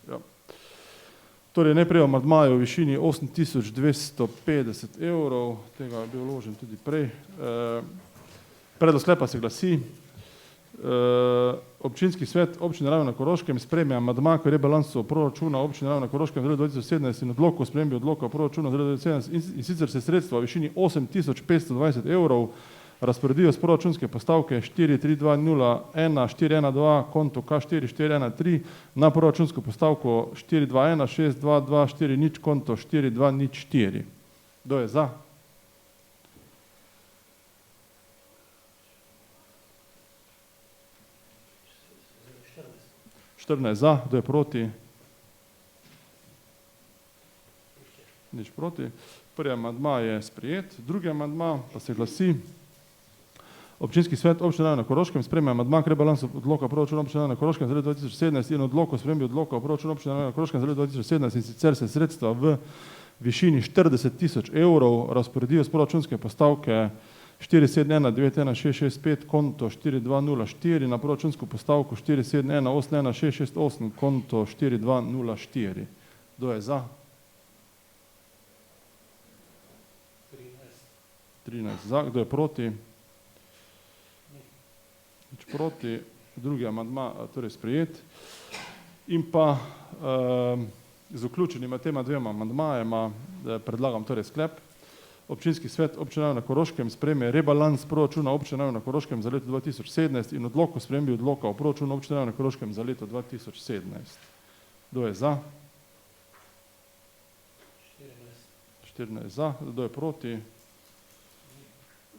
Speaker 1: Ja. Torej najprej o amadmaju v višini 8250 evrov, tega je bil vložen tudi prej. Predlog sklepa se glasi. Občinski svet Občine Ravne na Koroškem sprejme amadma k rebalansu proračuna Občine Ravne na Koroškem za leto 2017 in odlok o spremembi odloka proračuna za leto 2017 in sicer se sredstva v višini 8520 evrov razporedijo z proračunske postavke 43201 412 konto K4413 na proračunsko postavko 421 62240 konto 4204. Kdo je za? Za, kdo je proti? Nič proti. Prvi amandma je sprejet. Drugi amandma pa se glasi. Občinski svet Občine Ravne na Koroškem sprejme amandma k rebalansu odloka proračuna Občine Ravne na Koroškem za leto 2017 in odlok o spremembi odloka proračuna Občine Ravne na Koroškem za leto 2017 in sicer se sredstva v višini 40 000 evrov razporedijo z proračunske postavke 4719165 konto 4204 na proračunsko postavko 471816668 konto 4204. Kdo je za? 13 za. Kdo je proti? Nič proti. Drugi amandma torej sprejet. In pa z vključenima tema dvema amandmajema predlagam torej sklep. Občinski svet Občine Ravne na Koroškem sprejme rebalans proračuna Občine Ravne na Koroškem za leto 2017 in odlok o spremembi odloka o proračunu Občine Ravne na Koroškem za leto 2017. Kdo je za? 14 za. Kdo je proti?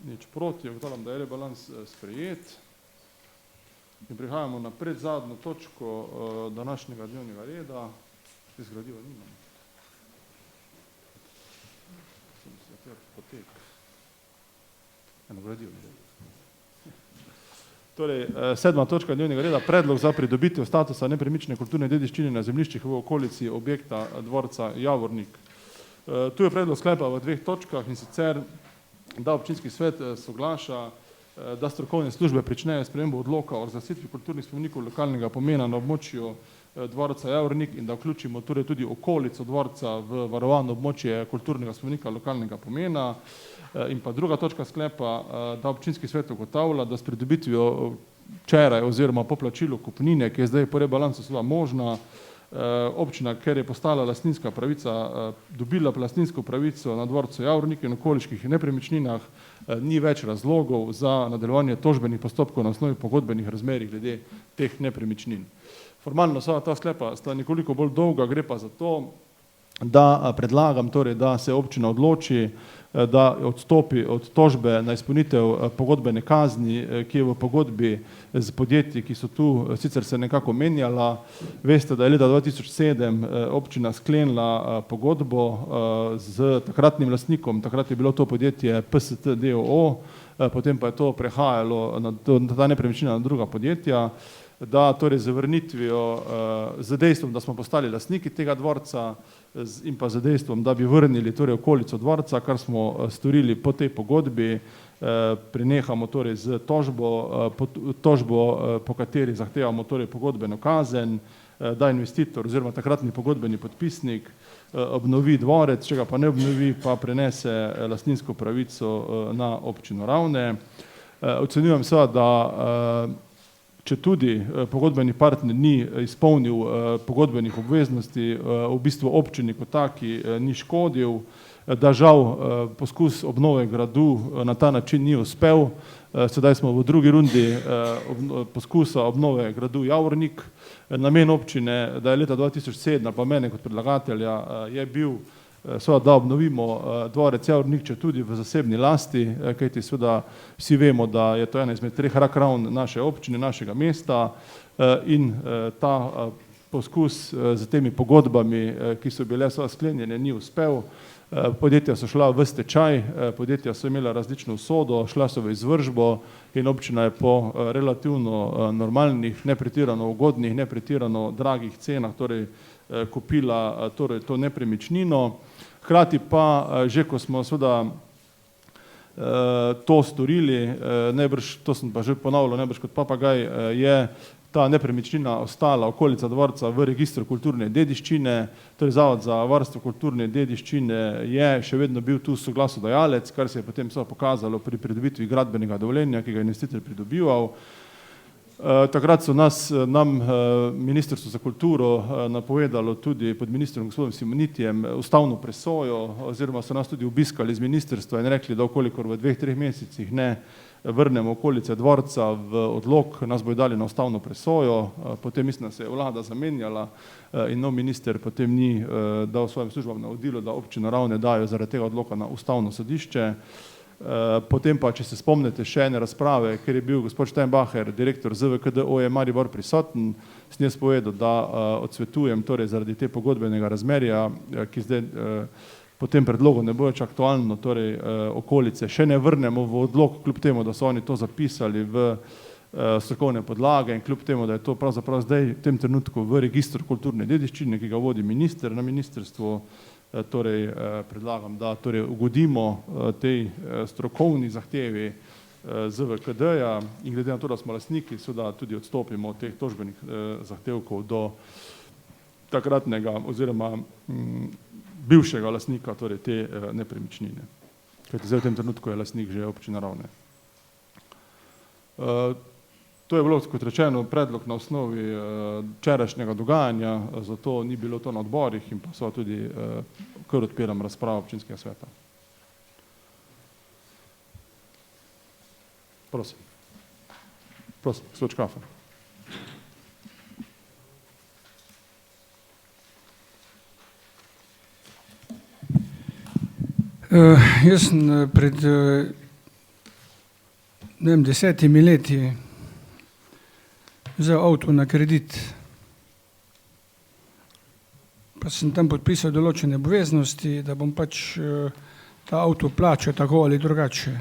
Speaker 1: Nič proti. Ugotavljam, da je rebalans sprejet. In prihajamo na predzadnjo točko današnjega dnevnega reda. Izgradiva nimamo. Potek. Torej, 7. točka dnevnega reda, predlog za pridobitev statusa nepremične kulturne dediščine na zemljiščih v okolici objekta dvorca Javornik. Tu je predlog sklepa v dveh točkah in sicer, da občinski svet soglaša, da strokovne službe pričnejo spremembo odloka o razglasitvi kulturnih spomenikov lokalnega pomena na območju dvorca Javornik in da vključimo torej tudi okolico dvorca v varovano območje kulturnega spomenika lokalnega pomena. In pa druga točka sklepa, da občinski svet ugotavlja, da s pridobitvijo včeraj oziroma po plačilu kupnine, ki je zdaj po rebalansu seveda možna, občina, ker je postala lastninska pravica, dobila lastninsko pravico na dvorcu Javornik in okoliških nepremičninah, ni več razlogov za nadaljevanje tožbenih postopkov na osnovi pogodbenih razmerij glede teh nepremičnin. Formalno sva ta sklepa sta nekoliko bolj dolga, gre pa za to, da predlagam torej, da se občina odloči, da odstopi od tožbe na izpolnitev pogodbene kazni, ki je v pogodbi z podjetji, ki so tu sicer se nekako menjala. Veste, da je leta 2007 občina sklenila pogodbo z takratnim lastnikom, takrat je bilo to podjetje PST d.o.o., potem pa je to prehajalo na ta nepremičnina na druga podjetja, da torej z vrnitvijo, z dejstvom, da smo postali lastniki tega dvorca in pa z dejstvom, da bi vrnili torej okolico dvorca, kar smo storili po tej pogodbi, prenehamo torej z tožbo, po kateri zahtevamo torej pogodbeno kazen, da investitor oziroma takratni pogodbeni podpisnik obnovi dvorec, če ga pa ne obnovi, pa prenese lastninsko pravico na občino Ravne. Ocenjujem seveda, da če tudi pogodbeni partner ni izpolnil pogodbenih obveznosti, v bistvu občini kot taki ni škodil, da žal poskus obnove gradu na ta način ni uspel. Sedaj smo v drugi rundi poskusa obnove gradu Javornik. Namen občine, da je leta 2007, pa mene kot predlagatelja, je bil seveda, da obnovimo dvorec Javornik, če tudi v zasebni lasti, kajti seveda vsi vemo, da je to ena izmed treh rak ravn naše občine, našega mesta in ta poskus z temi pogodbami, ki so bile sklenjene, ni uspel. Podjetja so šla v stečaj, podjetja so imela različno usodo, šla so v izvršbo in občina je po relativno normalnih, ne pretirano ugodnih, ne pretirano dragih cenah torej kupila torej to nepremičnino. Hkrati pa, že ko smo seveda to storili, najbrž, to sem pa že ponavljal, najbrž kot papagaj, je ta nepremičnina ostala, okolica dvorca, v registru kulturne dediščine, torej Zavod za varstvo kulturne dediščine je še vedno bil tu soglasodajalec, kar se je potem pokazalo pri pridobitvi gradbenega dovoljenja, ki ga je investitor pridobival. Takrat so nam Ministrstvo za kulturo napovedalo tudi pod ministrom gospodom Simonitijem ustavno presojo, oziroma so nas tudi obiskali z ministrstva in rekli, da okolikor v 2-3 mesecih ne vrnemo okolice dvorca v odlok, nas bojo dali na ustavno presojo. Potem mislim, da se je vlada zamenjala in nov minister potem ni dal svojim službam navodilo, da občino Ravne dajo zaradi tega odloka na ustavno sodišče. Potem pa, če se spomnite še ene razprave, ker je bil gospod Steinbacher, direktor ZVKD OE Maribor prisoten, sem jaz povedal, da odsvetujem torej zaradi te pogodbenega razmerja, ki zdaj po tem predlogu ne bo več aktualno, torej okolice še ne vrnemo v odlok, kljub temu, da so oni to zapisali v strokovne podlage in kljub temu, da je to pravzaprav zdaj v tem trenutku v registru kulturne dediščine, ki ga vodi minister na ministrstvu. Torej predlagam, da torej ugodimo tej strokovni zahtevi ZVKD-ja in glede na to, da smo lastniki, seveda tudi odstopimo od teh tožbenih zahtevkov do takratnega oziroma bivšega lastnika, torej te nepremičnine. Kajti zdaj v tem trenutku je lastnik že občina Ravne. To je bilo, kot rečeno, predlog na osnovi včerajšnjega dogajanja, zato ni bilo to na odborih in pa so tudi kar odpiram razpravo občinskega sveta. Prosim. Prosim, gospod Škafer.
Speaker 2: Jaz sem pred 10 leti vzel avto na kredit, pa sem tam podpisal določene obveznosti, da bom pač ta avto plačal tako ali drugače.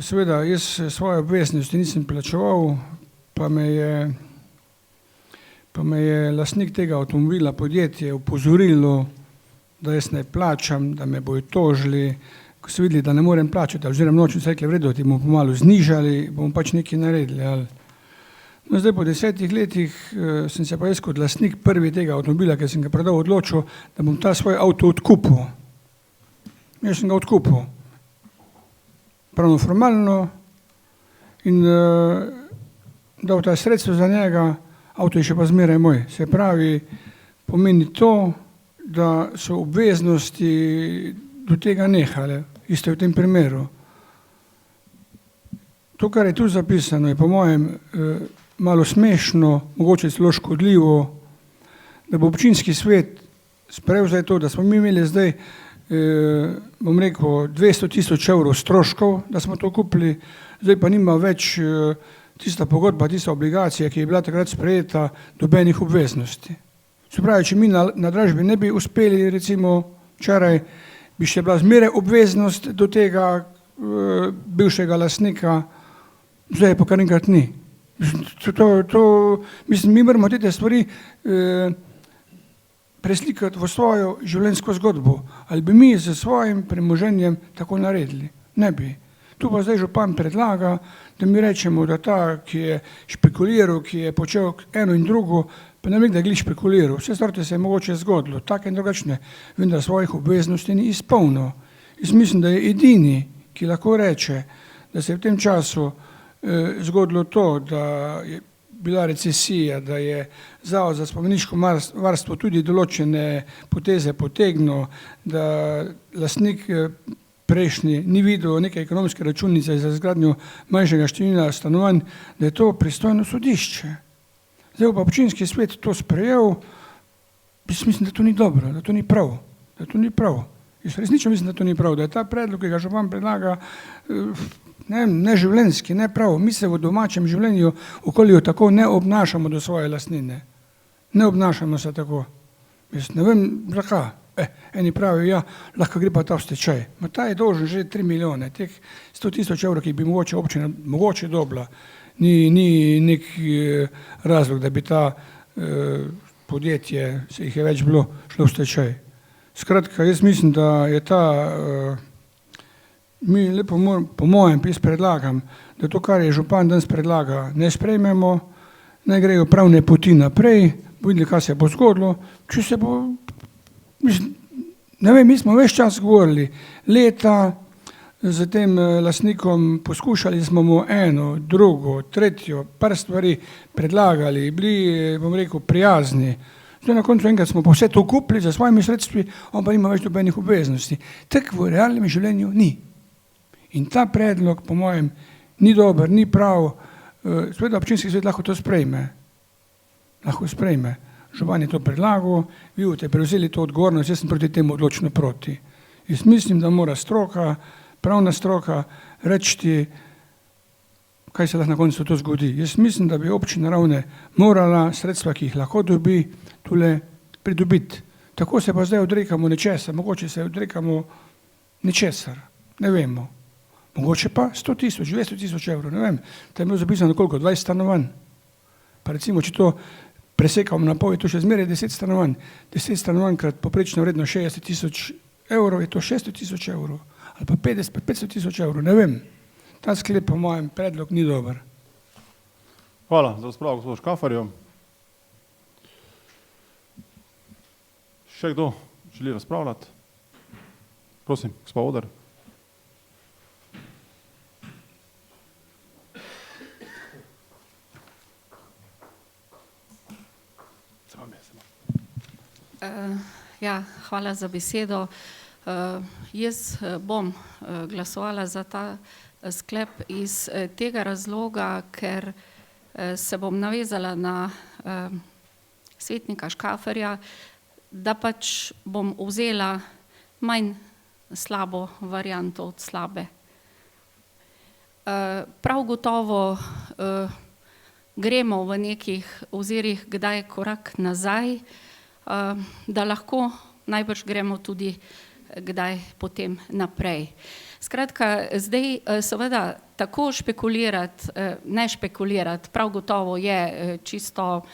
Speaker 2: Seveda, jaz svoje obveznosti nisem plačeval, pa me je lastnik tega avtomobila, podjetje, opozorilo, da jaz ne plačam, da me bojo tožili. Ko so videli, da ne morem plačati, oziroma nočem se rekli, v redu, ti bomo pomalo znižali, bomo pač nekaj naredili. No, zdaj po 10 letih sem se pa jaz kot lastnik prvi tega avtomobila, ki sem ga prodal, odločil, da bom ta svoj avto odkupil. Jaz sem ga odkupil. Pravno formalno in dal ta sredstvo za njega, avto je še pa zmeraj moj. Se pravi, pomeni to, da so obveznosti do tega nehale, isto v tem primeru. To, kar je tu zapisano, je po mojem malo smešno, mogoče celo škodljivo, da bo občinski svet sprejel zdaj to, da smo mi imeli zdaj, bom rekel, 200 000 evrov stroškov, da smo to kupili, zdaj pa nima več tista pogodba, tista obligacija, ki je bila takrat sprejeta, dobenih obveznosti. Se pravi, če mi na dražbi ne bi uspeli, recimo včeraj, bi še bila zmeraj obveznost do tega bivšega lastnika, zdaj pa kar enkrat ni. Mislim, mi moramo te stvari preslikati v svojo življenjsko zgodbo. Ali bi mi z svojim premoženjem tako naredili? Ne bi. Tu pa zdaj župan predlaga, da mi rečemo, da ta, ki je špekuliral, ki je počel eno in drugo, pa ne vem, da je glih špekuliral. Vse stvari se je mogoče zgodilo, take in drugačne, vendar svojih obveznosti ni izpolnil. Jaz mislim, da je edini, ki lahko reče, da se je v tem času zgodilo to, da je bila recesija, da je Zavod za spomeniško varstvo tudi določene poteze potegnil, da lastnik prejšnji ni videl neke ekonomske računice za izgradnjo manjšega števila stanovanj, da je to pristojno sodišče. Zdaj pa občinski svet to sprejel, mislim, da to ni dobro, da to ni prav, da to ni prav. Jaz resnično mislim, da to ni prav, da je ta predlog, ki ga župan predlaga, ne življenjski, ne prav. Mi se v domačem življenju okolju tako ne obnašamo do svoje lastnine. Ne obnašamo se tako. Jaz ne vem, zakaj. Eni pravijo, ja, lahko gre pa ta v stečaj. Ma ta je dolžen že 3 milijone. Teh 100 tisoč evrov, ki bi mogoče občina mogoče dobila, ni nek razlog, da bi ta podjetje, se jih je več bilo, šlo v stečaj. Skratka, jaz mislim, da je ta, mi lepo po mojem jaz predlagam, da to, kar je župan danes predlaga, ne sprejmemo, naj grejo pravne poti naprej, videli, kaj se bo zgodilo, če se bo, mislim, ne vem, mi smo ves čas govorili, leta z tem lastnikom, poskušali smo mu eno, drugo, tretjo, par stvari predlagali, bili, bom rekel, prijazni. Zdaj na koncu enkrat smo pa vse to kupili za svojimi sredstvi, on pa nima več dobenih obveznosti. Tako v realnem življenju ni. In ta predlog, po mojem, ni dober, ni prav. Seveda občinski svet lahko to sprejme. Lahko sprejme. Župan je to predlagal, vi boste prevzeli to odgovornost, jaz sem proti temu odločno proti. Jaz mislim, da mora stroka, pravna stroka reči, kaj se lahko na koncu to zgodi. Jaz mislim, da bi občina Ravne morala sredstva, ki jih lahko dobi, tule pridobiti. Tako se pa zdaj odrekamo nečesa, mogoče se odrekamo nečesar, ne vemo. Mogoče pa 100 tisoč, 200 tisoč evrov, ne vem. To je bilo zapisano koliko, 20 stanovanj. Pa recimo, če to presekamo na pol, je to še zmeraj 10 stanovanj. 10 stanovanj krat poprečno vredno 60 tisoč evrov, je to 600 tisoč evrov. Ali pa 50, pa 500 tisoč evrov, ne vem. Ta sklep, po mojem, predlog ni dober.
Speaker 1: Hvala za razpravo, gospod Škafarju. Še kdo želi razpravljati? Prosim, gospod Oder.
Speaker 10: Ja, hvala za besedo. Jaz bom glasovala za ta sklep iz tega razloga, ker se bom navezala na svetnika Škaferja, da pač bom vzela manj slabo varianto od slabe. Prav gotovo gremo v nekih ozirih kdaj korak nazaj, da lahko najbrž gremo tudi kdaj potem naprej. Skratka, zdaj seveda tako špekulirati, ne špekulirati, prav gotovo je čisto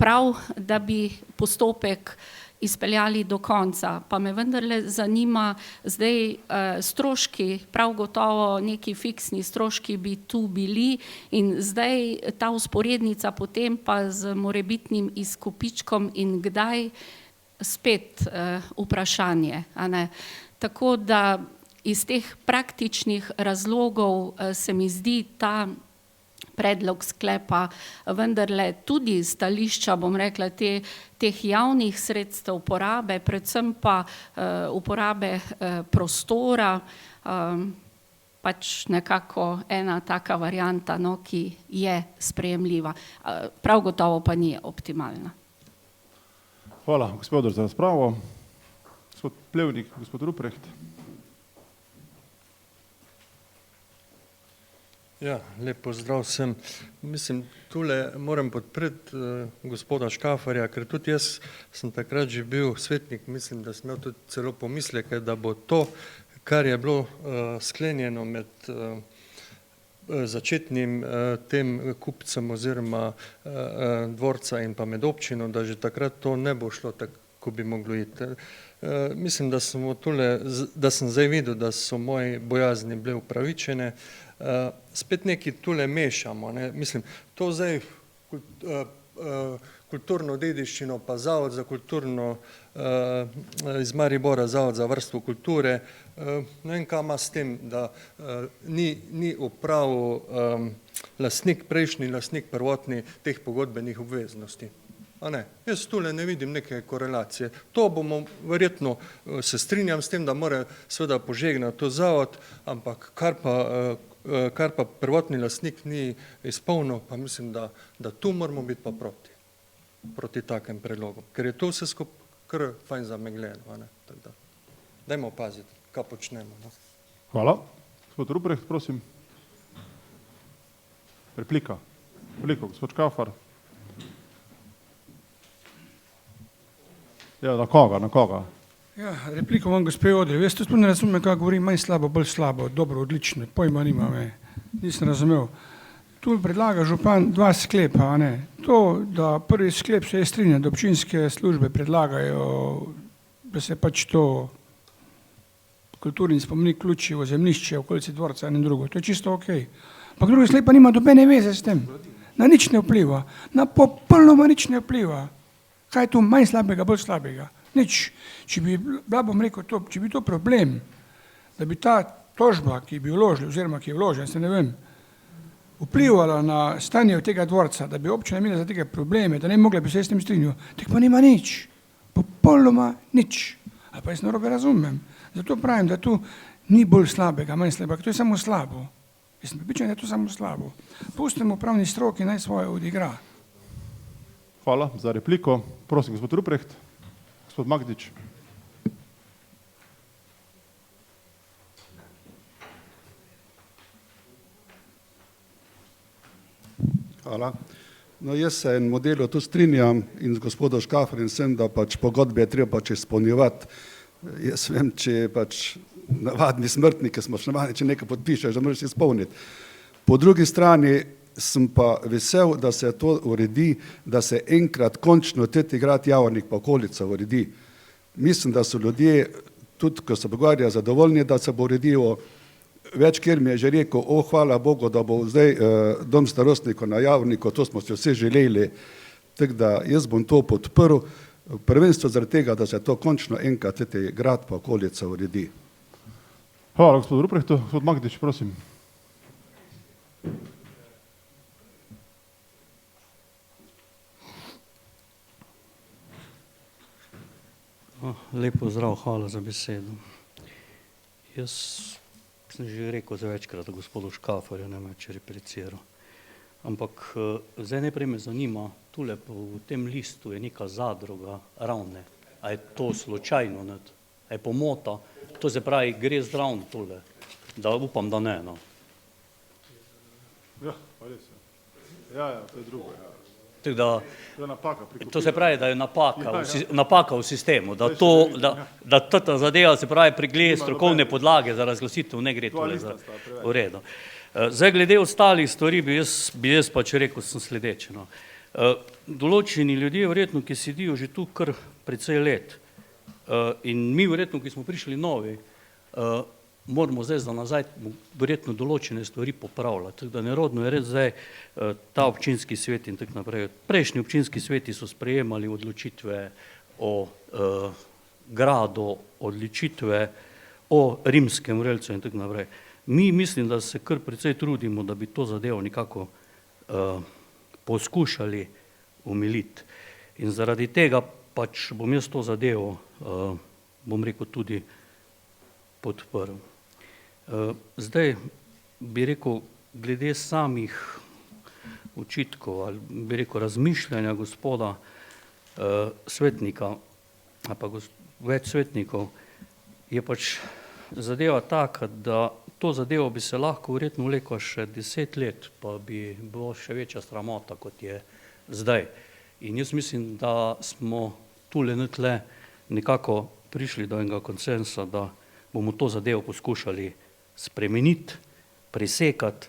Speaker 10: prav, da bi postopek izpeljali do konca, pa me vendarle zanima zdaj stroški, prav gotovo neki fiksni stroški bi tu bili in zdaj ta vzporednica potem pa z morebitnim izkupičkom in kdaj spet vprašanje, a ne. Tako da iz teh praktičnih razlogov se mi zdi ta predlog sklepa vendarle tudi stališča, bom rekla, teh javnih sredstev uporabe, predvsem pa uporabe prostora, pač nekako ena taka varianta, no, ki je sprejemljiva. Prav gotovo pa ni optimalna.
Speaker 1: Hvala, gospod Oder, za razpravo. Gospod Plevnik, gospod Ruprecht.
Speaker 11: Ja, lep pozdrav vsem. Mislim, tule moram podpreti gospoda Škafarja, ker tudi jaz sem takrat že bil svetnik, mislim, da sem imel tudi celo pomisleke, da bo to, kar je bilo sklenjeno med začetnim tem kupcem oziroma dvorca in pa med občino, da že takrat to ne bo šlo tako, ko bi moglo iti. Mislim, da sem zdaj videl, da so moji bojazni bile upravičene. Spet nekaj tule mešamo, ne. Mislim, to zdaj kulturno dediščino pa Zavod za kulturno iz Maribora, Zavod za varstvo kulture, ne vem, kaj ima s tem, da ni upravil lastnik, prejšnji lastnik prvotni teh pogodbenih obveznosti. A ne, jaz tule ne vidim neke korelacije. To bomo verjetno, se strinjam s tem, da mora seveda požegnati to zavod, ampak kar pa prvotni lastnik ni izpolnil, pa mislim, da tu moramo biti pa proti takem predlogu, ker je to vse skupaj kar fajn zamegljeno. Dajmo paziti, kaj počnemo.
Speaker 1: Hvala. Gospod Ruprecht, prosim. Replika. Veliko, gospod Škafar. Ja, na koga?
Speaker 2: Ja, repliko imam gospe Odre. Jaz to sploh ne razumem, kako govori manj slabo, bolj slabo, dobro, odlično, pojma nima me. Nisem razumel. Tu predlaga župan 2 sklepa, a ne. To, da prvi sklep se je strinjal, da občinske službe predlagajo, da se pač to kulturni spomenik vključi v zemljišče, okolici dvorca in drugo. To je čisto okej. Ampak drugi sklep pa nima nobene veze s tem. Na nič ne vpliva. Na popolnoma nič ne vpliva. Kaj je tu manj slabega, bolj slabega? Nič. Če bi, bom rekel to, če bi to problem, da bi ta tožba, ki bi vložili, oziroma ki je vložen, se ne vem, vplivala na stanje tega dvorca, da bi občina imela za tega probleme, da ne bi mogla bi se s tem strinjal, tako pa nima nič. Popolnoma nič. Ali pa jaz narobe razumem. Zato pravim, da tu ni bolj slabega, manj slabega, to je samo slabo. Jaz sem pripričan, da je to samo slabo. Pustimo pravni stroki, naj svoje odigra.
Speaker 1: Hvala za repliko. Prosim, gospod Ruprecht. Gospod Magdič.
Speaker 7: Hvala. No, jaz se en modelu tu strinjam in z gospodom Škaferjem sem, da pač pogodbe je treba pač izpolnjevati. Jaz vem, če pač navadni smrtniki smo šnovani, če nekaj podpišeš, da moraš izpolniti. Po drugi strani sem pa vesel, da se to uredi, da se enkrat končno tretji grad Javornik pa okolica uredi. Mislim, da so ljudje, tudi ko se pogovarjajo, zadovoljni, da se bo uredilo. Več kjer mi je že rekel, hvala Bogu, da bo zdaj dom starostnikov na Javorniku, to smo si vsi želeli, tako da jaz bom to podprl, prvenstvo zaradi tega, da se to končno enkrat tretji grad pa okolica uredi.
Speaker 1: Hvala, gospod Ruprecht. Gospod Magdič, prosim.
Speaker 12: Lep pozdrav, hvala za besedo. Jaz sem že rekel za večkrat gospodu Škaferju, ne več repliciral. Ampak zdaj najprej me zanima, tule v tem listu je neka zadruga Ravne. A je to slučajno, ne? A je pomota? To se pravi, gre zdrav tole. Da upam, da ne, no.
Speaker 1: Ja, pa res je. Ja, to je drugo, ja.
Speaker 12: To se pravi, da je napaka v sistemu, da ta zadeva se pravi pregled strokovne podlage za razglasitev ne gre tole v redu. Zdaj, glede ostalih stvari bi jaz pač rekel, sem sledeče. Določeni ljudje, verjetno, ki sedijo že tu kar precej let in mi, verjetno, ki smo prišli novi, moramo zdaj za nazaj verjetno določene stvari popravljati. Tako da nerodno je reči zdaj ta občinski svet in tako naprej. Prejšnji občinski sveti so sprejemali odločitve o gradu, odločitve o rimskem vrelcu in tako naprej. Mi mislim, da se kar precej trudimo, da bi to zadevo nekako poskušali umiliti. In zaradi tega pač bom jaz to zadevo, bom rekel, tudi podprl. Zdaj bi rekel, glede samih očitkov ali bi rekel razmišljanja gospoda svetnika ali pa več svetnikov, je pač zadeva taka, da to zadevo bi se lahko verjetno vleklo še 10 let, pa bi bilo še večja sramota, kot je zdaj. In jaz mislim, da smo tule nekako prišli do enega konsensa, da bomo to zadevo poskušali spremeniti, presekati,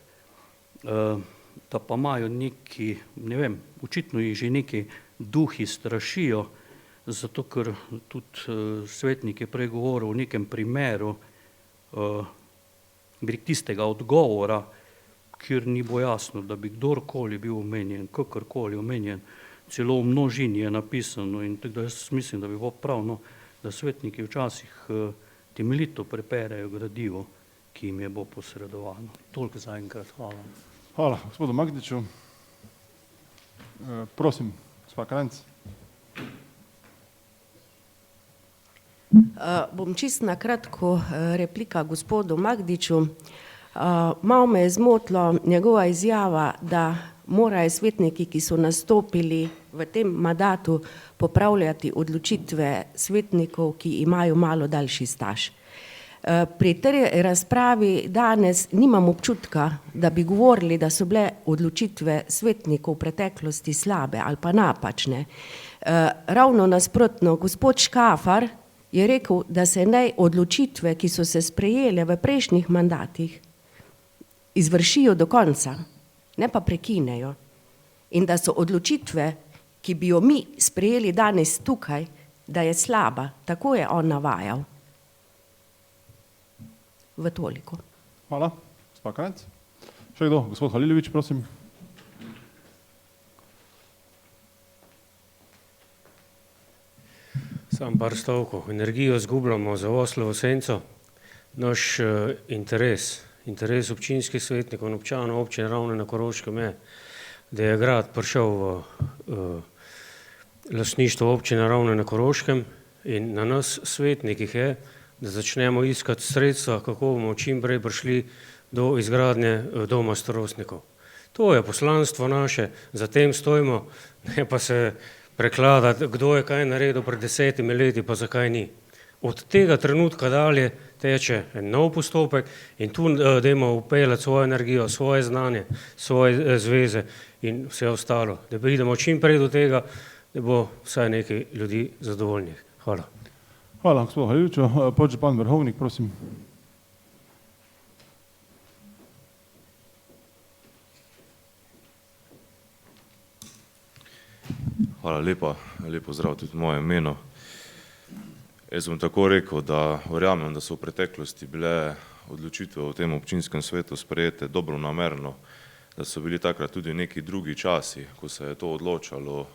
Speaker 12: da pa imajo neki, ne vem, očitno jih že neki duhi strašijo, zato ker tudi svetnik je prej govoril o nekem primeru tistega odgovora, kjer ni bo jasno, da bi kdorkoli bil omenjen, kakorkoli omenjen, celo v množini je napisano in tako da jaz mislim, da bi bilo prav, da svetniki včasih temeljito preperejo gradivo, ki jim je bo posredovano. Toliko za enkrat, hvala.
Speaker 1: Hvala gospodu Magdiču. Prosim, gospa Kranjc.
Speaker 13: Bom čisto na kratko replika gospodu Magdiču. Malo me je zmotila njegova izjava, da morajo svetniki, ki so nastopili v tem mandatu, popravljati odločitve svetnikov, ki imajo malo daljši staž. Pri tej razpravi danes nimam občutka, da bi govorili, da so bile odločitve svetnikov v preteklosti slabe ali pa napačne. Ravno nasprotno, gospod Škafar je rekel, da se naj odločitve, ki so se sprejele v prejšnjih mandatih, izvršijo do konca, ne pa prekinejo. In da so odločitve, ki bi jo mi sprejeli danes tukaj, da je slaba. Tako je on navajal. V toliko.
Speaker 1: Hvala. Gospa Krajnc. Še kdo? Gospod Halilović, prosim.
Speaker 9: Sam par stavkov. Energijo zgubljamo za Oslovo senco. Naš interes občinskih svetnikov in občanov občine Ravne na Koroškem je, da je grad prišel v lastništvo občine Ravne na Koroškem in na nas svetnikih je, da začnemo iskati sredstva, kako bomo čim prej prišli do izgradnje doma starostnikov. To je poslanstvo naše, za tem stojimo, ne pa se prekladati, kdo je kaj naredil pred 10 leti, pa zakaj ni. Od tega trenutka dalje teče en nov postopek in tu dajmo upeljati svojo energijo, svoje znanje, svoje zveze in vse ostalo. Da pridemo čim prej do tega, da bo vsaj nekaj ljudi zadovoljnih. Hvala.
Speaker 1: Hvala, gospod Haliloviću. Podžupan Vrhovnik, prosim.
Speaker 14: Hvala lepa, lepo zdrav tudi v mojem imenu. Jaz bom tako rekel, da verjamem, da so v preteklosti bile odločitve v tem občinskem svetu sprejete dobronamerno, da so bili takrat tudi neki drugi časi, ko se je to odločalo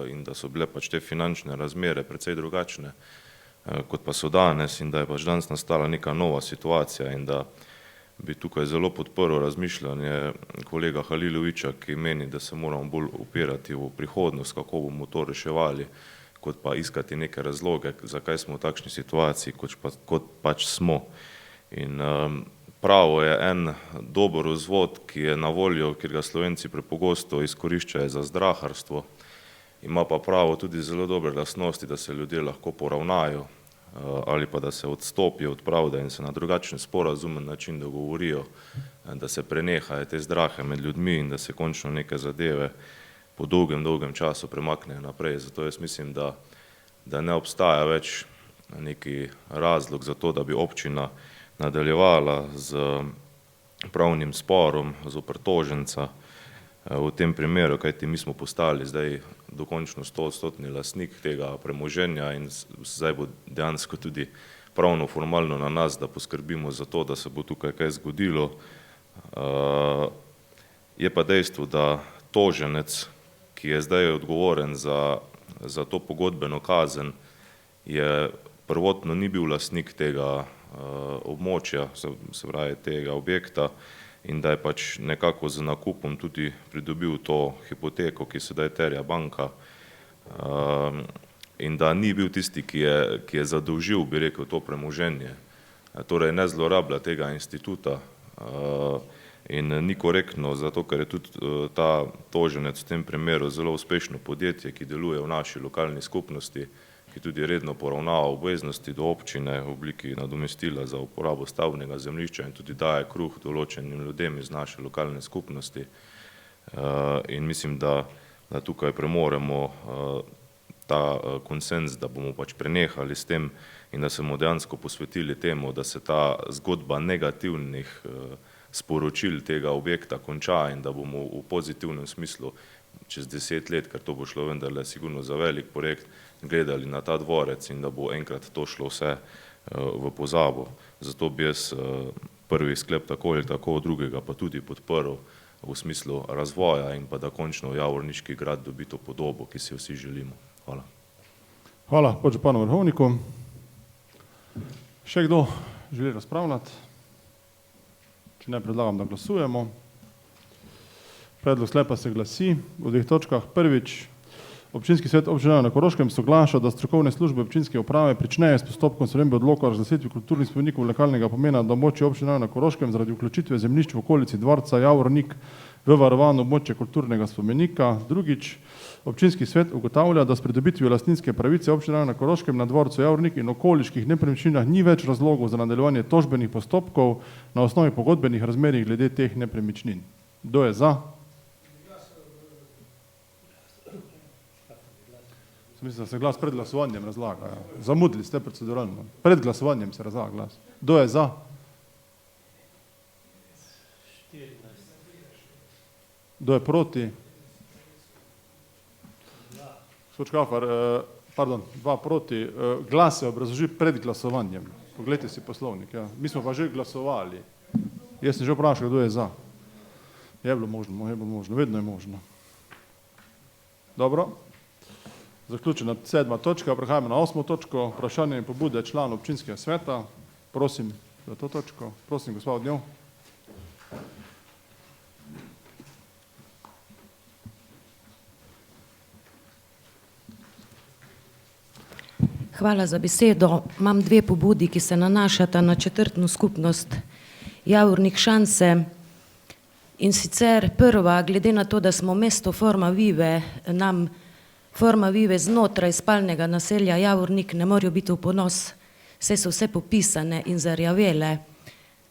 Speaker 14: in da so bile pač te finančne razmere precej drugačne, kot pa so danes in da je pač danes nastala neka nova situacija in da bi tukaj zelo podprl razmišljanje kolega Halilovića, ki meni, da se moramo bolj upirati v prihodnost, kako bomo to reševali, kot pa iskati neke razloge, zakaj smo v takšni situaciji, kot pač smo. In pravo je en dober vzvod, ki je na voljo, kjer ga Slovenci prepogosto izkoriščajo za zdraharstvo, ima pa pravo tudi zelo dobre lastnosti, da se ljudje lahko poravnajo ali pa da se odstopijo od pravde in se na drugačen sporazumen način dogovorijo, da se prenehajo te zdrahe med ljudmi in da se končno neke zadeve po dolgem času premaknejo naprej. Zato jaz mislim, da ne obstaja več neki razlog za to, da bi občina nadaljevala z pravnim sporom zoper toženca v tem primeru, kajti mi smo postali zdaj dokončno 100% lastnik tega premoženja in zdaj bo dejansko tudi pravno formalno na nas, da poskrbimo za to, da se bo tukaj kaj zgodilo. Je pa dejstvo, da toženec, ki je zdaj odgovoren za to pogodbeno kazen, je prvotno ni bil lastnik tega območja, se pravi tega objekta, in da je pač nekako z nakupom tudi pridobil to hipoteko, ki sedaj terja banka, in da ni bil tisti, ki je zadolžil, bi rekel, to premoženje. Torej ne zlorablja tega instituta in ni korektno, zato ker je tudi ta toženec v tem primeru zelo uspešno podjetje, ki deluje v naši lokalni skupnosti, ki tudi redno poravnava obveznosti do občine v obliki nadomestila za uporabo stavbnega zemljišča in tudi daje kruh določenim ljudem iz naše lokalne skupnosti. In mislim, da tukaj premoremo ta konsenz, da bomo pač prenehali s tem in da se bomo dejansko posvetili temu, da se ta zgodba negativnih sporočil tega objekta konča in da bomo v pozitivnem smislu čez 10 let, ker to bo šlo vendarle sigurno za velik projekt, gledali na ta dvorec in da bo enkrat to šlo vse v pozabo. Zato bi jaz prvi sklep tako ali tako, drugega pa tudi podprl v smislu razvoja in pa da končno Javorniški grad dobi to podobo, ki si jo vsi želimo. Hvala.
Speaker 1: Hvala podžupanu Vrhovniku. Še kdo želi razpravljati? Če ne, predlagam, da glasujemo. Predlog sklepa se glasi v dveh točkah. Prvič, Občinski svet občine Ravne na Koroškem soglaša, da strokovne službe občinske uprave pričnejo s postopkom spremembe odloka o razglasitvi kulturnih spomenikov lokalnega pomena na območju občine Ravne na Koroškem zaradi vključitve zemljišč v okolici dvorca Javornik v varovano območje kulturnega spomenika. Drugič, občinski svet ugotavlja, da s pridobitvijo lastninske pravice občine Ravne na Koroškem na dvorcu Javornik in okoliških nepremičninah ni več razlogov za nadaljevanje tožbenih postopkov na osnovi pogodbenih razmerij glede teh nepremičnin. Kdo je za? Mislim, da se glas pred glasovanjem razlaga. Ja. Zamudili ste proceduralno. Pred glasovanjem se razlaga glas. Kdo je za? Kdo je proti? Gospod Škafar, pardon, 2 proti. Glas se obrazloži pred glasovanjem. Poglejte si poslovnik. Ja. Mi smo pa že glasovali. Jaz sem že vprašal, kdo je za. Je bilo možno, vedno je možno. Dobro. Zaključena 7. točka, prehajamo na 8. točko, vprašanje in pobude članov občinskega sveta. Prosim za to točko. Prosim, gospod Odnjev.
Speaker 15: Hvala za besedo. Imam 2 pobudi, ki se nanašata na četrtno skupnost Javornik Šanse. In sicer prva, glede na to, da smo mesto Forma Vive, nam Forma Vive znotraj spalnega naselja Javornik ne morejo biti v ponos, saj so vse popisane in zarjavele.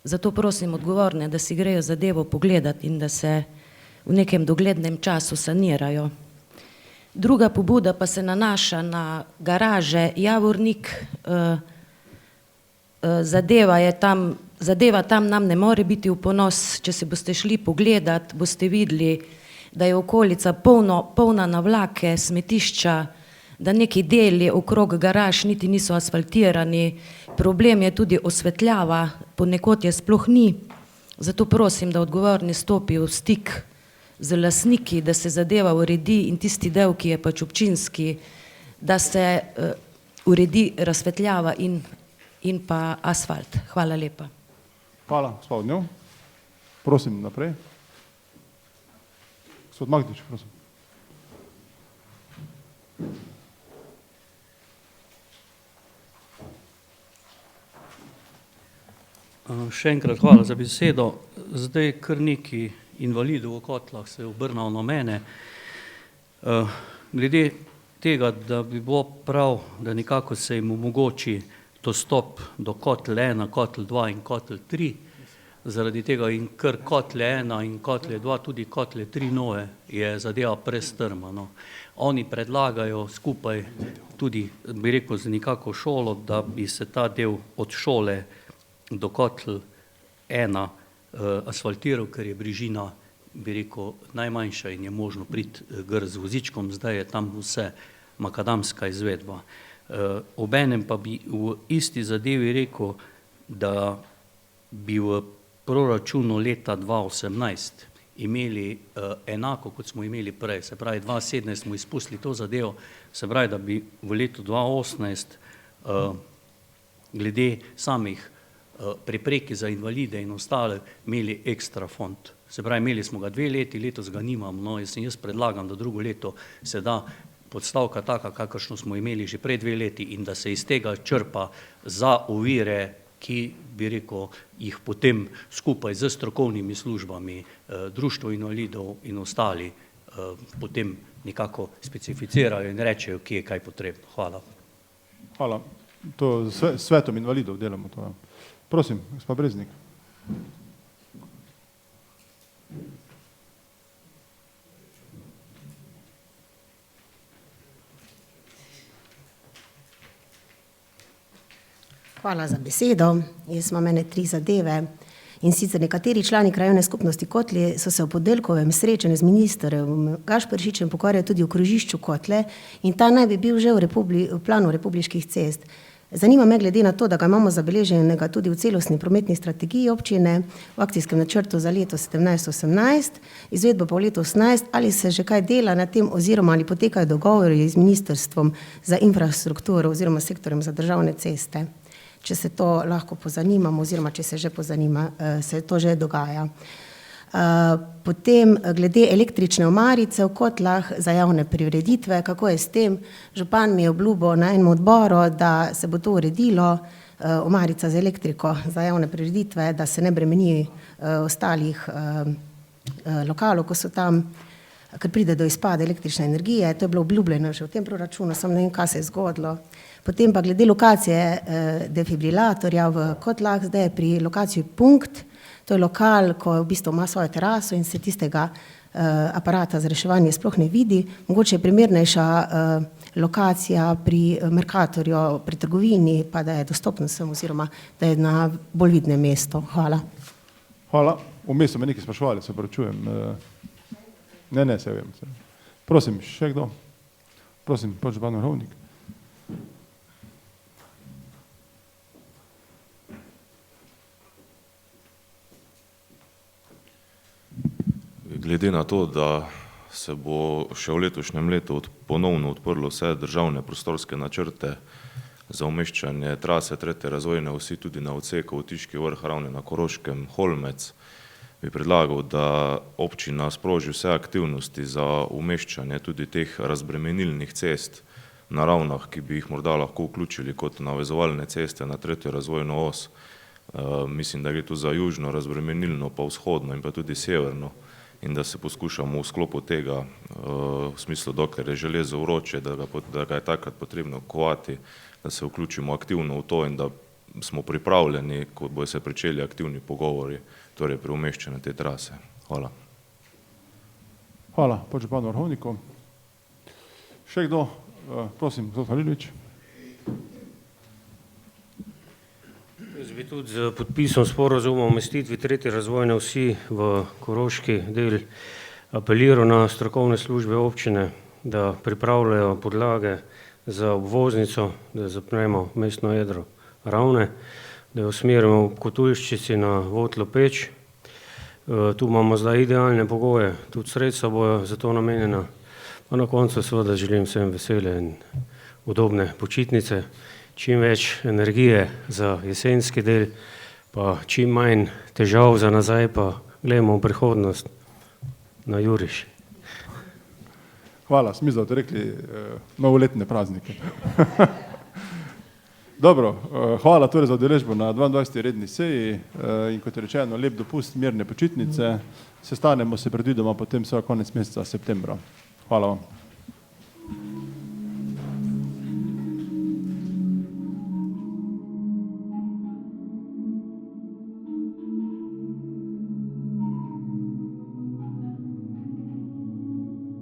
Speaker 15: Zato prosim odgovorne, da si grejo zadevo pogledati in da se v nekem doglednem času sanirajo. Druga pobuda pa se nanaša na garaže Javornik. Zadeva tam nam ne more biti v ponos. Če se boste šli pogledat, boste videli, da je okolica polna navlake, smetišča, da neki deli okrog garaž niti niso asfaltirani. Problem je tudi osvetljava, ponekod je sploh ni. Zato prosim, da odgovorni stopijo v stik z lastniki, da se zadeva uredi in tisti del, ki je pač občinski, da se uredi razsvetljava in pa asfalt. Hvala lepa.
Speaker 1: Hvala, gospod Odnjev. Prosim naprej. Gospod Magdič, prosim.
Speaker 12: Še enkrat hvala za besedo. Zdaj kar neki invalidov v Kotlah se je obrnil na mene. Glede tega, da bi bilo prav, da nekako se jim omogoči dostop do Kotel 1, Kotel 2 in Kotel 3, zaradi tega in kar Kotle 1 in Kotle 2, tudi Kotle 3 nove, je zadeva prestrma. No. Oni predlagajo skupaj tudi, bi rekel, z nekako šolo, da bi se ta del od šole do Kotel 1 asfaltiral, ker je bližina, bi rekel, najmanjša in je možno priti gor z vozičkom, zdaj je tam vse makadamska izvedba. Obenem pa bi v isti zadevi rekel, da bi v proračunu leta 2018 imeli enako, kot smo imeli prej, se pravi 2017 smo izpustili to zadevo, se pravi, da bi v letu 2018 glede samih prepreki za invalide in ostale imeli ekstra fond. Se pravi, imeli smo ga 2 leti, letos ga nimamo, no jaz predlagam, da drugo leto se da podstavka taka, kakršno smo imeli že pred 2 leti in da se iz tega črpa za ovire, ki bi rekel, jih potem skupaj z strokovnimi službami, društvo invalidov in ostali potem nekako specificirajo in rečejo, kje je kaj potrebno. Hvala.
Speaker 1: Hvala. To s svetom invalidov delamo to. Prosim, gospod Breznik.
Speaker 6: Hvala za besedo. Jaz imam 3 zadeve. In sicer nekateri člani krajevne skupnosti Kotli so se v ponedeljkovem srečanju z ministrom Gašperšičem pogovarjali tudi o krožišču Kotle in ta naj bi bil že v planu republiških cest. Zanima me glede na to, da ga imamo zabeleženega tudi v celostni prometni strategiji občine, v akcijskem načrtu za leto 17-18, izvedbo pa v letu 18, ali se že kaj dela na tem oziroma ali potekajo dogovori z ministrstvom za infrastrukturo oziroma sektorjem za državne ceste. Če se to lahko pozanimamo oziroma če se že pozanima, se to že dogaja. Potem glede električne omarice v Kotlah za javne prireditve, kako je s tem? Župan mi je obljubil na enem odboru, da se bo to uredilo, omarica za elektriko za javne prireditve, da se ne bremeni ostalih lokalov, ko so tam, ker pride do izpada električne energije. To je bilo obljubljeno že v tem proračunu, samo ne vem, kaj se je zgodilo. Potem pa glede lokacije defibrilatorja v Kotlah, zdaj je pri lokaciji Punkt. To je lokal, ko v bistvu ima svojo teraso in se tistega aparata za reševanje sploh ne vidi. Mogoče je primernejša lokacija pri Mercatorju, pri trgovini, pa da je dostopno vsem oziroma da je na bolj vidnem mestu. Hvala.
Speaker 1: Hvala. Vmes so me nekaj spraševali, se opravičujem. Ne, se vem. Prosim, še kdo? Prosim, podžupan Vrhovnik.
Speaker 14: Glede na to, da se bo še v letošnjem letu ponovno odprlo vse državne prostorske načrte za umeščanje trase tretje razvojne osi tudi na odseku Otiški vrh Ravne na Koroškem, Holmec, bi predlagal, da občina sproži vse aktivnosti za umeščanje tudi teh razbremenilnih cest na Ravnah, ki bi jih morda lahko vključili kot navezovalne ceste na tretjo razvojno os. Mislim, da gre tu za južno razbremenilno, pa vzhodno in pa tudi severno, in da se poskušamo v sklopu tega, v smislu, dokler je železo vroče, da ga je takrat potrebno kovati, da se vključimo aktivno v to in da smo pripravljeni, ko bodo se pričeli aktivni pogovori, torej pri umeščanju te trase. Hvala.
Speaker 1: Hvala, podžupanu Vrhovniku. Še kdo? Prosim, gospod Halilović.
Speaker 9: Jaz bi tudi z podpisom sporazuma o umestitvi tretje razvojne osi v koroški del apeliral na strokovne službe občine, da pripravljajo podlage za obvoznico, da zapnemo mestno jedro Ravne, da jo usmerimo v Kotuljščici na Votlo Peč. Tu imamo zdaj idealne pogoje, tudi sredstva bojo za to namenjena. Pa na koncu seveda želim vsem veselje in udobne počitnice, čim več energije za jesenski del, pa čim manj težav za nazaj, pa gledamo v prihodnost na Juriš.
Speaker 1: Hvala, smisel, da ste rekli novoletne praznike. Dobro, hvala torej za udeležbo na 22. redni seji in kot je rečeno, lep dopust, mirne počitnice. Sestanemo se predvidoma potem vsega konec meseca septembra. Hvala vam.